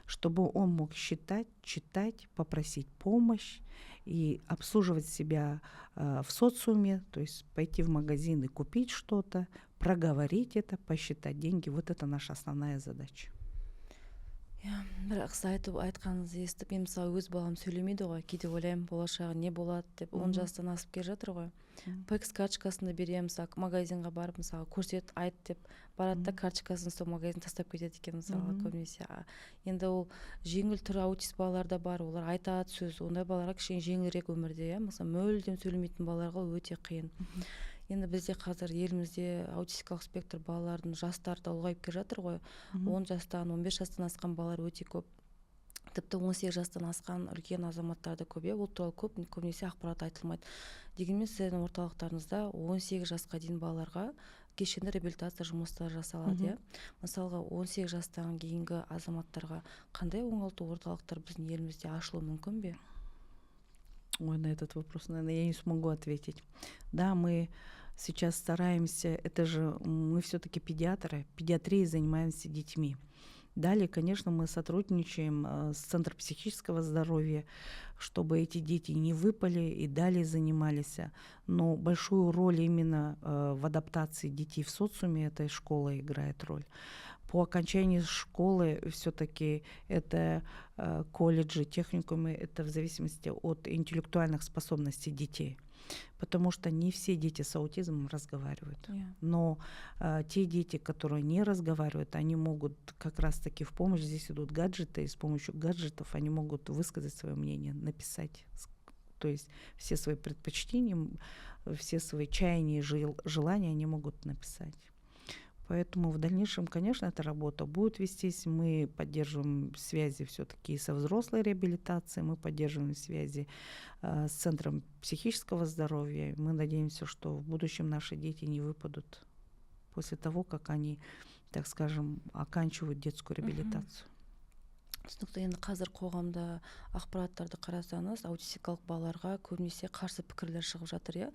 чтобы он мог считать, читать, попросить помощь и обслуживать себя в социуме, то есть пойти в магазин и купить что-то, проговорить это, посчитать деньги. Вот это наша основная задача. Иә, бірақ сіз айтқаныңызды естіп, мен мысалы өз балам сөйлемейді ғой, кейде ойлаймын болашағы не болады деп, 10 жастан асып келе жатыр ғой. Пэкс карточкасын да беремін, мысалы магазинға барып, мысалы көрсет, айт деп барады да, карточкасын сол магазин тастап кетеді екен мысалы көбінесе. Енді ол жеңіл түрі аутист балалар да бар, олар айтады сөз, ондай балаларға кішкене жеңілірек өмірде, иә, мысалы мүлдем сөйлемейтін балаларға өте қиын. Енді бізде қазір елімізде аутистикалық спектр балалардың жастары да ұлғайып келе жатыр ғой. 10 жастан, 15 жастан асқан балалар өте көп. Тіпті 18 жастан асқан үлкен азаматтар да көп, ол туралы көбінесе ақпарат айтылмайды. Дегенмен сіздің орталықтарыңызда 18 жасқа дейін балаларға кешенді реабилитация жұмыстары жасалады. Мысалға 18 жастан кейінгі азаматтарға қандай оңалту орталықтар біздің елімізде ашылуы мүмкін бе? Ой, на этот вопрос, наверное, я не смогу ответить. Да, мы сейчас стараемся, это же мы все-таки педиатры, педиатрией занимаемся детьми. Далее, конечно, мы сотрудничаем с Центром психического здоровья, чтобы эти дети не выпали и далее занимались. Но большую роль именно в адаптации детей в социуме эта школа играет роль. По окончании школы все-таки это колледжи, техникумы, это в зависимости от интеллектуальных способностей детей. Потому что не все дети с аутизмом разговаривают. Но те дети, которые не разговаривают, они могут как раз-таки в помощь, здесь идут гаджеты, и с помощью гаджетов они могут высказать свое мнение, написать. То есть все свои предпочтения, все свои чаяния и желания они могут написать. Поэтому в дальнейшем, конечно, эта работа будет вестись. Мы поддерживаем связи все-таки со взрослой реабилитацией, мы поддерживаем связи с Центром психического здоровья. Мы надеемся, что в будущем наши дети не выпадут после того, как они, так скажем, оканчивают детскую реабилитацию. Түсінікті. Енді қазір қоғамда ақпараттарды қарасаңыз, аутистикалық балаларға көбінесе қарсы пікірлер шығып жатыр, иә.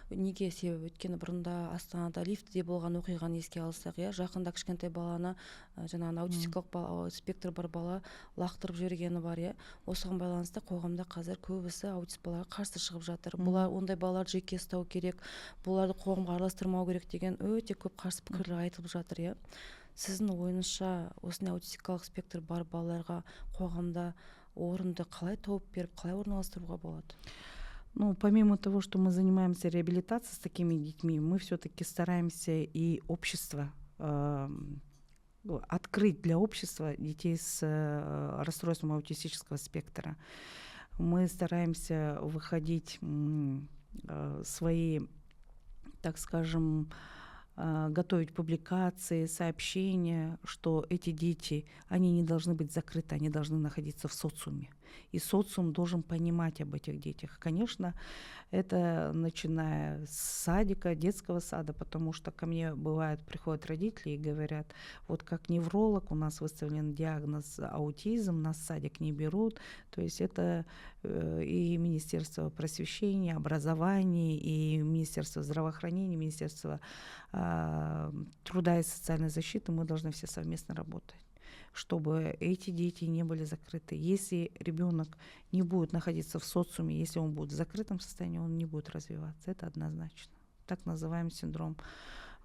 Неге себеп? Өйткені бұрында Астанада лифтте болған оқиғаны еске алсақ, иә, жақында кішкентай баланы жаңағы аутистикалық спектр бар бала лақтырып жібергені бар, иә. Осыған байланысты қоғамда қазір көбісі аутист балаларға қарсы шығып жатыр. Бұлар ондай балалар жеке ұстау керек, бұларды қоғамға араластырмау керек деген өте көп қарсы пікірлер айтылып жатыр, иә. Сіздің ойыңызша осындай аутистикалық спектр бар балаларға қоғамда орынды қалай тауып беріп, қалай орналастыруға болады? Ну, помимо того, что мы занимаемся реабилитацией с такими детьми, мы все-таки стараемся и общество открыть для общества детей с расстройством аутистического спектра. Мы стараемся выходить свои, так скажем, готовить публикации, сообщения, что эти дети, они не должны быть закрыты, они должны находиться в социуме. И социум должен понимать об этих детях. Конечно, это начиная с садика, детского сада, потому что ко мне бывает, приходят родители и говорят, вот как невролог у нас выставлен диагноз аутизм, нас в садик не берут. То есть это и Министерство просвещения, образования, и Министерство здравоохранения, Министерство труда и социальной защиты, мы должны все совместно работать, чтобы эти дети не были закрыты. Если ребенок не будет находиться в социуме, если он будет в закрытом состоянии, он не будет развиваться. Это однозначно. Так называемый синдром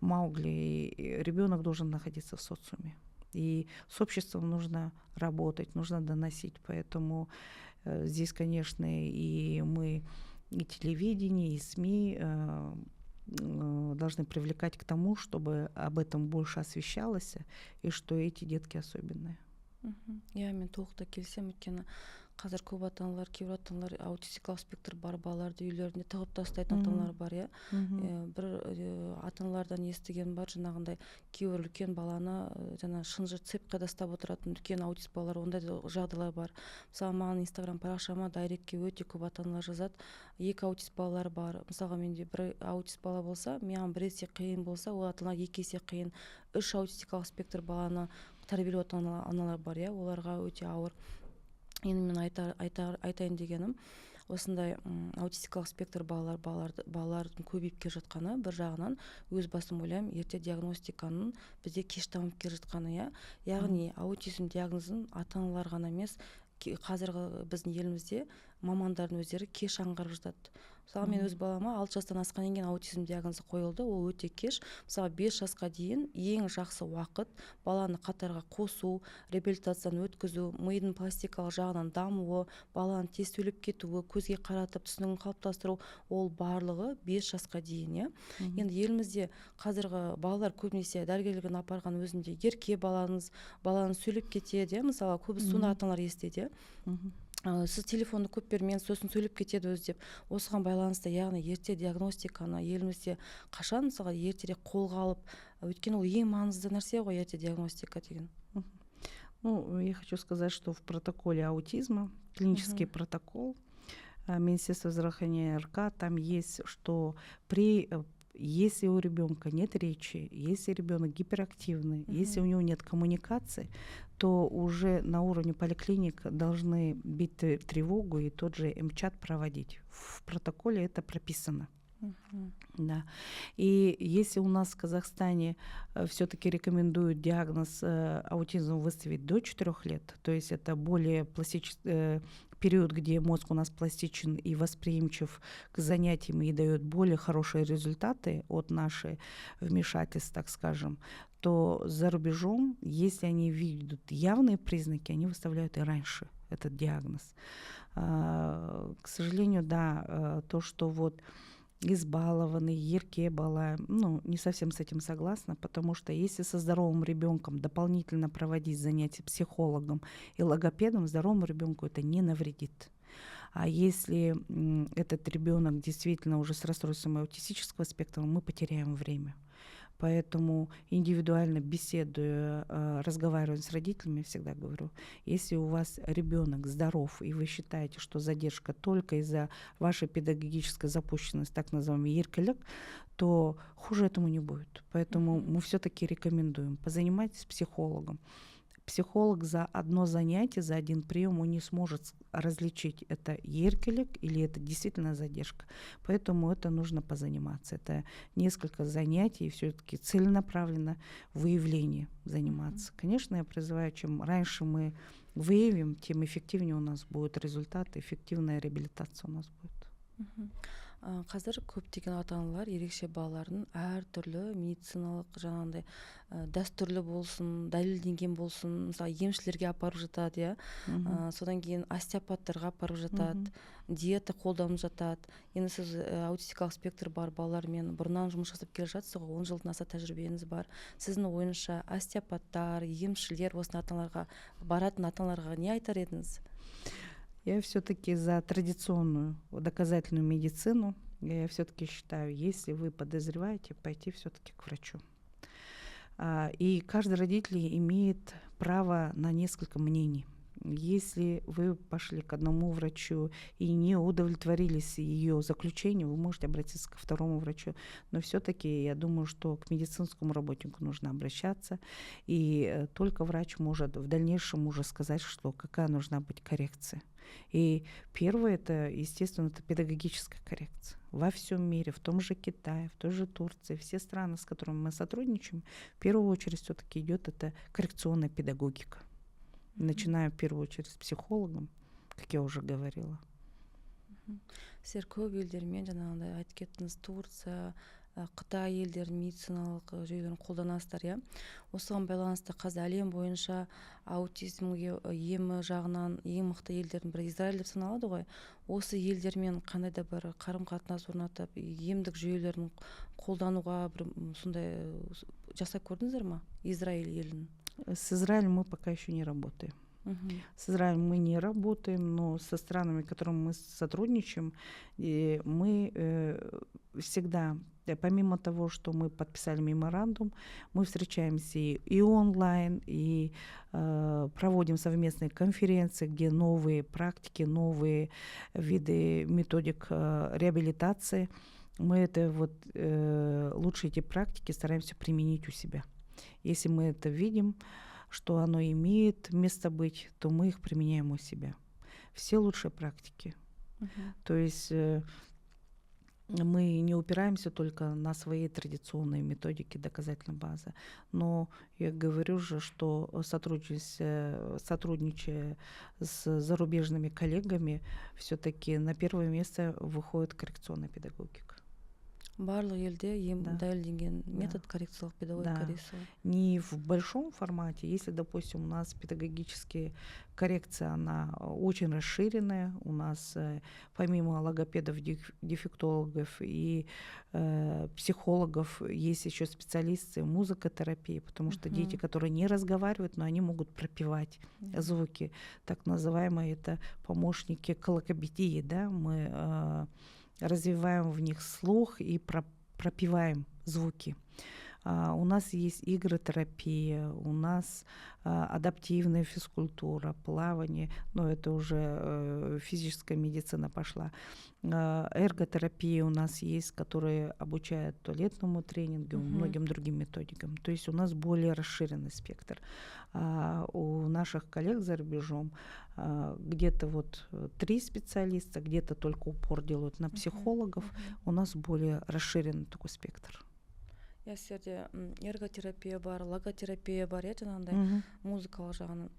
Маугли. Ребенок должен находиться в социуме. И с обществом нужно работать, нужно доносить. Поэтому здесь, конечно, и мы, и телевидение, и СМИ должны привлекать к тому, чтобы об этом больше освещалось, и что эти детки особенные. Иә, мен толықтай келісемін, өйткені қазір көп ата-аналар, кейбір ата-аналар аутистикалық спектр бар балаларды үйлерінде тығып тастайтын ата-аналар бар, иә. Бір ата-аналардан естіген бар, жаңағындай кейбір үлкен баланы жаңа шынжыр цепкада ұстап отыратын үлкен аутист балалар, ондай жағдайлар бар. Мысалы, маған Инстаграм парақшама дайректке өте көп ата-аналар жазады. 2 аутист балалар бар. Мысалға, менде бір аутист бала болса, маған 1 есе қиын болса, ол ата-аналар 2 есе қиын. 3 аутистикалық спектр баланы тәрбиелеп отырған аналар бар, иә, оларға өте ауыр. Енді мен айтайын дегенім, осындай аутистикалық спектр балалардың көбейіп келе жатқаны бір жағынан өз басым ойлаймын ерте диагностиканың бізде кеш дамып келе жатқаны, иә. Яғни аутизм диагнозын ата-аналар ғана емес, қазіргі біздің елімізде мамандардың өздері кеш аңғарып жатады. Мысалы мен өз балама 6 жастан асқаннан кейін аутизм диагнозы қойылды, ол өте кеш. Мысалы 5 жасқа дейін ең жақсы уақыт баланы қатарға қосу, реабилитацияны өткізу, мидың пластикалық жағынан дамуы, баланың тез сөйлеп кетуі, көзге қаратып түсінігін қалыптастыру, ол барлығы 5 жасқа дейін, иә. Енді елімізде қазіргі балалар көбінесе дәрігерлерге апарған өзінде ерке балаңыз сөйлеп кетеді, мысалы көбісі сонда ата-аналар естиді. Сіз телефонды көп бермеңіз, сосын сөйлеп кетеді өзі деп. Осыған байланысты, яғни ерте диагностиканы елімізде қашан мысалы ертерек қолға алып, өйткені ол ең маңызды нәрсе ғой, ерте диагностика деген. Ну, я хочу сказать, что в протоколе аутизма, клинический протокол Министерства здравоохранения РК, там есть, что если у ребенка нет речи, если ребенок гиперактивный, если у него нет коммуникации, то уже на уровне поликлиник должны бить тревогу и тот же МЧАТ проводить. В протоколе это прописано. Да. И если у нас в Казахстане все-таки рекомендуют диагноз аутизм выставить до 4 лет, то есть это более период, где мозг у нас пластичен и восприимчив к занятиям и дает более хорошие результаты от нашей вмешательств, так скажем, то за рубежом, если они видят явные признаки, они выставляют и раньше этот диагноз. К сожалению, да, то, что вот избалованный, ерке бала, не совсем с этим согласна, потому что если со здоровым ребенком дополнительно проводить занятия психологом и логопедом, здоровому ребенку это не навредит. А если этот ребенок действительно уже с расстройством аутистического спектра, мы потеряем время. Поэтому индивидуально беседуя, разговаривая с родителями, всегда говорю, если у вас ребенок здоров, и вы считаете, что задержка только из-за вашей педагогической запущенности, так называемый еркелек, то хуже этому не будет. Поэтому мы все-таки рекомендуем, позанимайтесь с психологом. Психолог за одно занятие, за один прием он не сможет различить, это еркелек или это действительно задержка. Поэтому это нужно позаниматься. Это несколько занятий, и все-таки целенаправленно выявление заниматься. Конечно, я призываю, чем раньше мы выявим, тем эффективнее у нас будет результат, эффективная реабилитация у нас будет. Қазір көптеген ата-аналар ерекше балаларын әртүрлі медициналық жаңағындай дәстүрлі болсын, дәлелденген болсын, мысалы емшілерге апарып жатады, иә. Содан кейін остеопаттарға апарып жатады, диета қолданып жатады. Енді сіз аутистикалық спектр бар балалармен бұрыннан жұмыс жасап келе жатсыз ғой, 10 жылдан аса тәжірибеңіз бар. Сіздің ойыңызша остеопаттар, емшілер осындай ата-аналарға баратын ата-аналарға не айтар едіңіз? Я все-таки за традиционную доказательную медицину. Я все-таки считаю, если вы подозреваете, пойти все-таки к врачу. И каждый родитель имеет право на несколько мнений. Если вы пошли к одному врачу и не удовлетворились ее заключением, вы можете обратиться ко второму врачу. Но все-таки я думаю, что к медицинскому работнику нужно обращаться. И только врач может в дальнейшем уже сказать, что какая нужна быть коррекция. И первое, это, естественно, это педагогическая коррекция. Во всем мире, в том же Китае, в той же Турции, все страны, с которыми мы сотрудничаем, в первую очередь все-таки идет это коррекционная педагогика. Начиная в первую очередь с психологом, как я уже говорила. Сіздер көп елдермен жаңағындай айтып кеттіңіз, Турция, Қытай елдерінің медициналық жүйелерін қолданасыздар, иә. Осыған байланысты қазір әлем бойынша аутизмге емі жағынан ең мықты елдердің бірі Израиль деп саналады ғой. Осы елдермен қандай да бір қарым-қатынас орнатып, емдік жүйелерін қолдануға бір сондай жасап көрдіңіздер ма, Израиль елін? С Израилем мы пока еще не работаем. С Израилем мы не работаем, но со странами, с которыми мы сотрудничаем, мы всегда, помимо того, что мы подписали меморандум, мы встречаемся и онлайн, и проводим совместные конференции, где новые практики, новые виды методик реабилитации. Мы лучшие эти практики стараемся применить у себя. Если мы это видим, что оно имеет место быть, то мы их применяем у себя. Все лучшие практики То есть мы не упираемся только на свои традиционные методики доказательной базы, но я говорю же, что сотрудничая с зарубежными коллегами, все-таки на первое место выходит коррекционная педагогика. Барлық елде дәлелденген метод коррекциялық педагогика дейсіз ғой. Не в большом формате. Если, допустим, у нас педагогическая коррекция, она очень расширенная, у нас помимо логопедов, дефектологов и психологов есть еще специалисты музыкотерапии, потому что дети, которые не разговаривают, но они могут пропевать звуки, так называемые это помощники к логопедии, да, мы развиваем в них слух и пропеваем звуки. У нас есть игротерапия, у нас адаптивная физкультура, плавание, но это уже физическая медицина пошла. Эрготерапия у нас есть, которая обучает туалетному тренингу, многим другим методикам. То есть у нас более расширенный спектр. У наших коллег за рубежом где-то вот 3 специалиста, где-то только упор делают на психологов. У нас более расширенный такой спектр. Я сіздерде эрготерапия бар, логотерапия бар, жаңағындай музыкалық жағынан.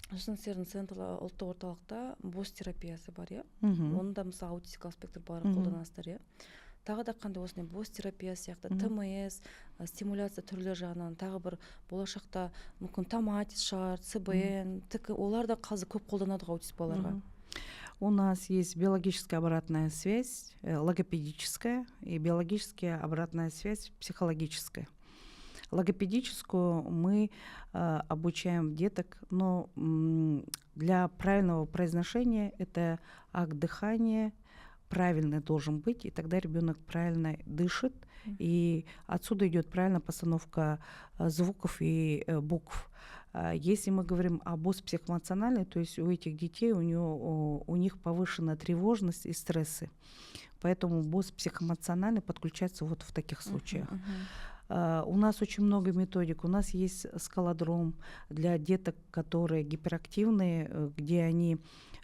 Сосын сіздердің центрлы ұлттық орталықта бос терапиясы бар, оны да мысалы аутистикалық спектр бары қолданасыздар, Тағы да қандай осындай бос терапия сияқты, ТМС, стимуляция түрлері жағынан, тағы бір болашақта мүмкін томатис шығар, ЦБН, олар да қазір көп қолданады аутист балаларға. У нас есть биологическая обратная связь, логопедическая, и биологическая обратная связь психологическая. Логопедическую мы обучаем деток, но для правильного произношения это акт дыхания правильный должен быть, и тогда ребенок правильно дышит, и отсюда идет правильная постановка звуков и букв. Если мы говорим об психоэмоциональной, то есть у этих детей у них повышена тревожность и стрессы. Поэтому психоэмоциональный подключается вот в таких случаях. У нас очень много методик. У нас есть скалодром для деток, которые гиперактивные, где они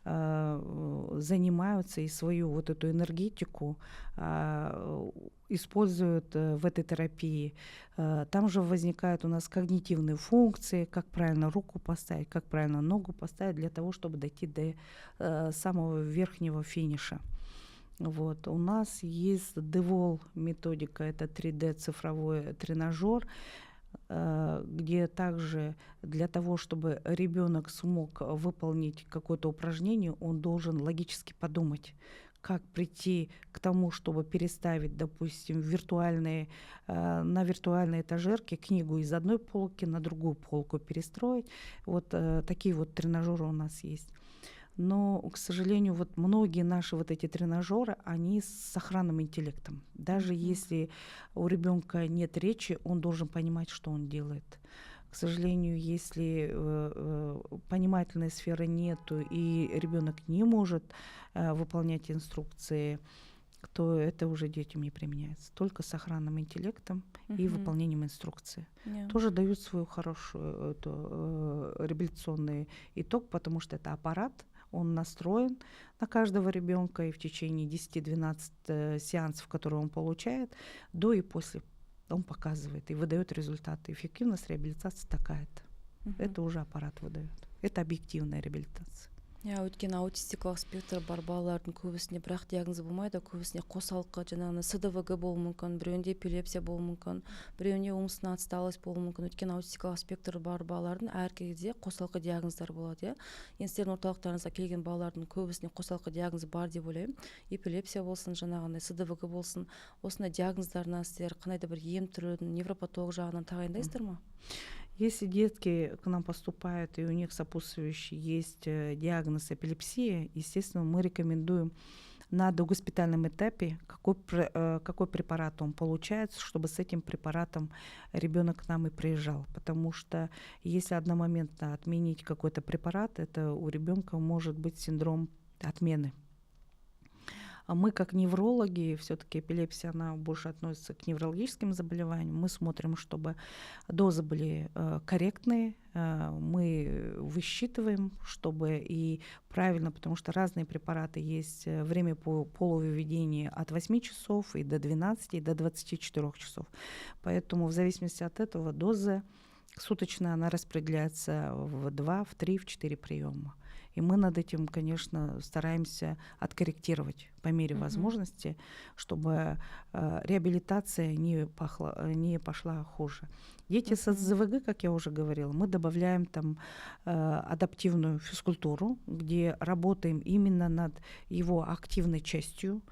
занимаются и свою вот эту энергетику используют в этой терапии. Там же возникают у нас когнитивные функции, как правильно руку поставить, как правильно ногу поставить для того, чтобы дойти до самого верхнего финиша. Вот. У нас есть DeVol методика, это 3D цифровой тренажер, где также для того, чтобы ребенок смог выполнить какое-то упражнение, он должен логически подумать, как прийти к тому, чтобы переставить, допустим, на виртуальной этажерке книгу из одной полки на другую полку перестроить. Вот такие вот тренажеры у нас есть. Но, к сожалению, вот многие наши вот эти тренажеры, они с сохранным интеллектом. Даже если у ребенка нет речи, он должен понимать, что он делает. К сожалению, если понимательной сферы нету и ребенок не может выполнять инструкции, то это уже детям не применяется. Только с сохранным интеллектом и выполнением инструкции. Тоже дают свой хороший реабилитационный итог, потому что это аппарат, он настроен на каждого ребенка, и в течение 10-12 сеансов, которые он получает, до и после он показывает и выдает результаты. Эффективность реабилитации такая-то. Это уже аппарат выдает. Это объективная реабилитация. Өйткені аутистикалық спектр бар балалардың көбісіне бірақ диагнозы болмайды, көбісіне қосалқы, жаңағы СДВГ болуы мүмкін, біреуінде эпилепсия болуы мүмкін, біреуінде умственная отсталость болуы мүмкін. Өйткені аутистикалық спектр бар балалардың әр кезде қосалқы диагноздар болады. Енді сіздердің орталықтарыңызға келген балалардың көбісіне қосалқы диагнозы бар деп ойлаймын. Эпилепсия болсын, жаңағындай СДВГ болсын, осындай диагноздарына сіздер қандай да бір ем түрін невропатолог жағынан тағайындайсыздар ма? Если детки к нам поступают и у них сопутствующий есть диагноз эпилепсии, естественно, мы рекомендуем на догоспитальном этапе, какой препарат он получает, чтобы с этим препаратом ребенок к нам и приезжал. Потому что если одномоментно отменить какой-то препарат, это у ребенка может быть синдром отмены. А мы как неврологи, все-таки эпилепсия, она больше относится к неврологическим заболеваниям. Мы смотрим, чтобы дозы были корректные, мы высчитываем, чтобы и правильно, потому что разные препараты есть. Время по полувыведения от 8 часов и до 12, и до 24 часов. Поэтому в зависимости от этого доза суточная, она распределяется в 2, в 3, в 4 приема. И мы над этим, конечно, стараемся откорректировать по мере возможности, чтобы реабилитация не пошла хуже. Дети с СЗВГ, как я уже говорила, мы добавляем там адаптивную физкультуру, где работаем именно над его активной частью.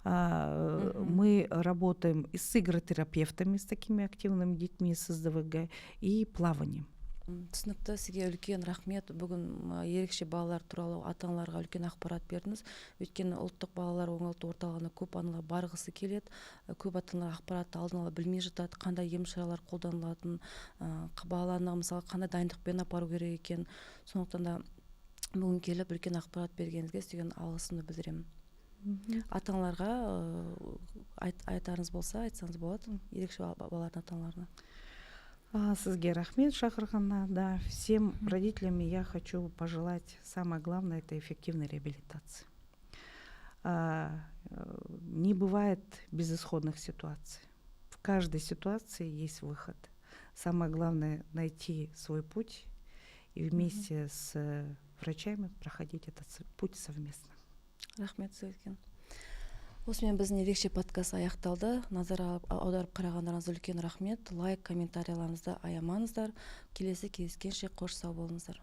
Мы работаем и с игротерапевтами, с такими активными детьми с СЗВГ, и плаванием. Түсінікті, сізге үлкен рахмет. Бүгін ерекше балалар туралы ата-аналарға үлкен ақпарат бердіңіз. Өйткені ұлттық балалар оңалту орталығына көп аналар барғысы келеді. Көп ата-аналар ақпаратты алдын ала білмей жатады, қандай ем шаралар қолданылатын, баланы мысалы қандай дайындықпен апару керек екен. Сондықтан да бүгін келіп үлкен ақпарат бергеніңізге сізге алғысымды білдіремін. Ата-аналарға айтарыңыз болса, айтсаңыз болады, ерекше балалардың ата-аналарына. Сізге рахмет шақырғанына. Да, всем родителям я хочу пожелать, самое главное, это эффективной реабилитации. Не бывает безысходных ситуаций. В каждой ситуации есть выход. Самое главное — найти свой путь и вместе с врачами проходить этот путь совместно. Рахмет сізге. Осымен біздің ерекше подкаст аяқталды. Назар аударып қарағандарыңызға үлкен рахмет. Лайк, комментарияларыңызды аямаңыздар. Келесі кездескенше қош сау болыңыздар.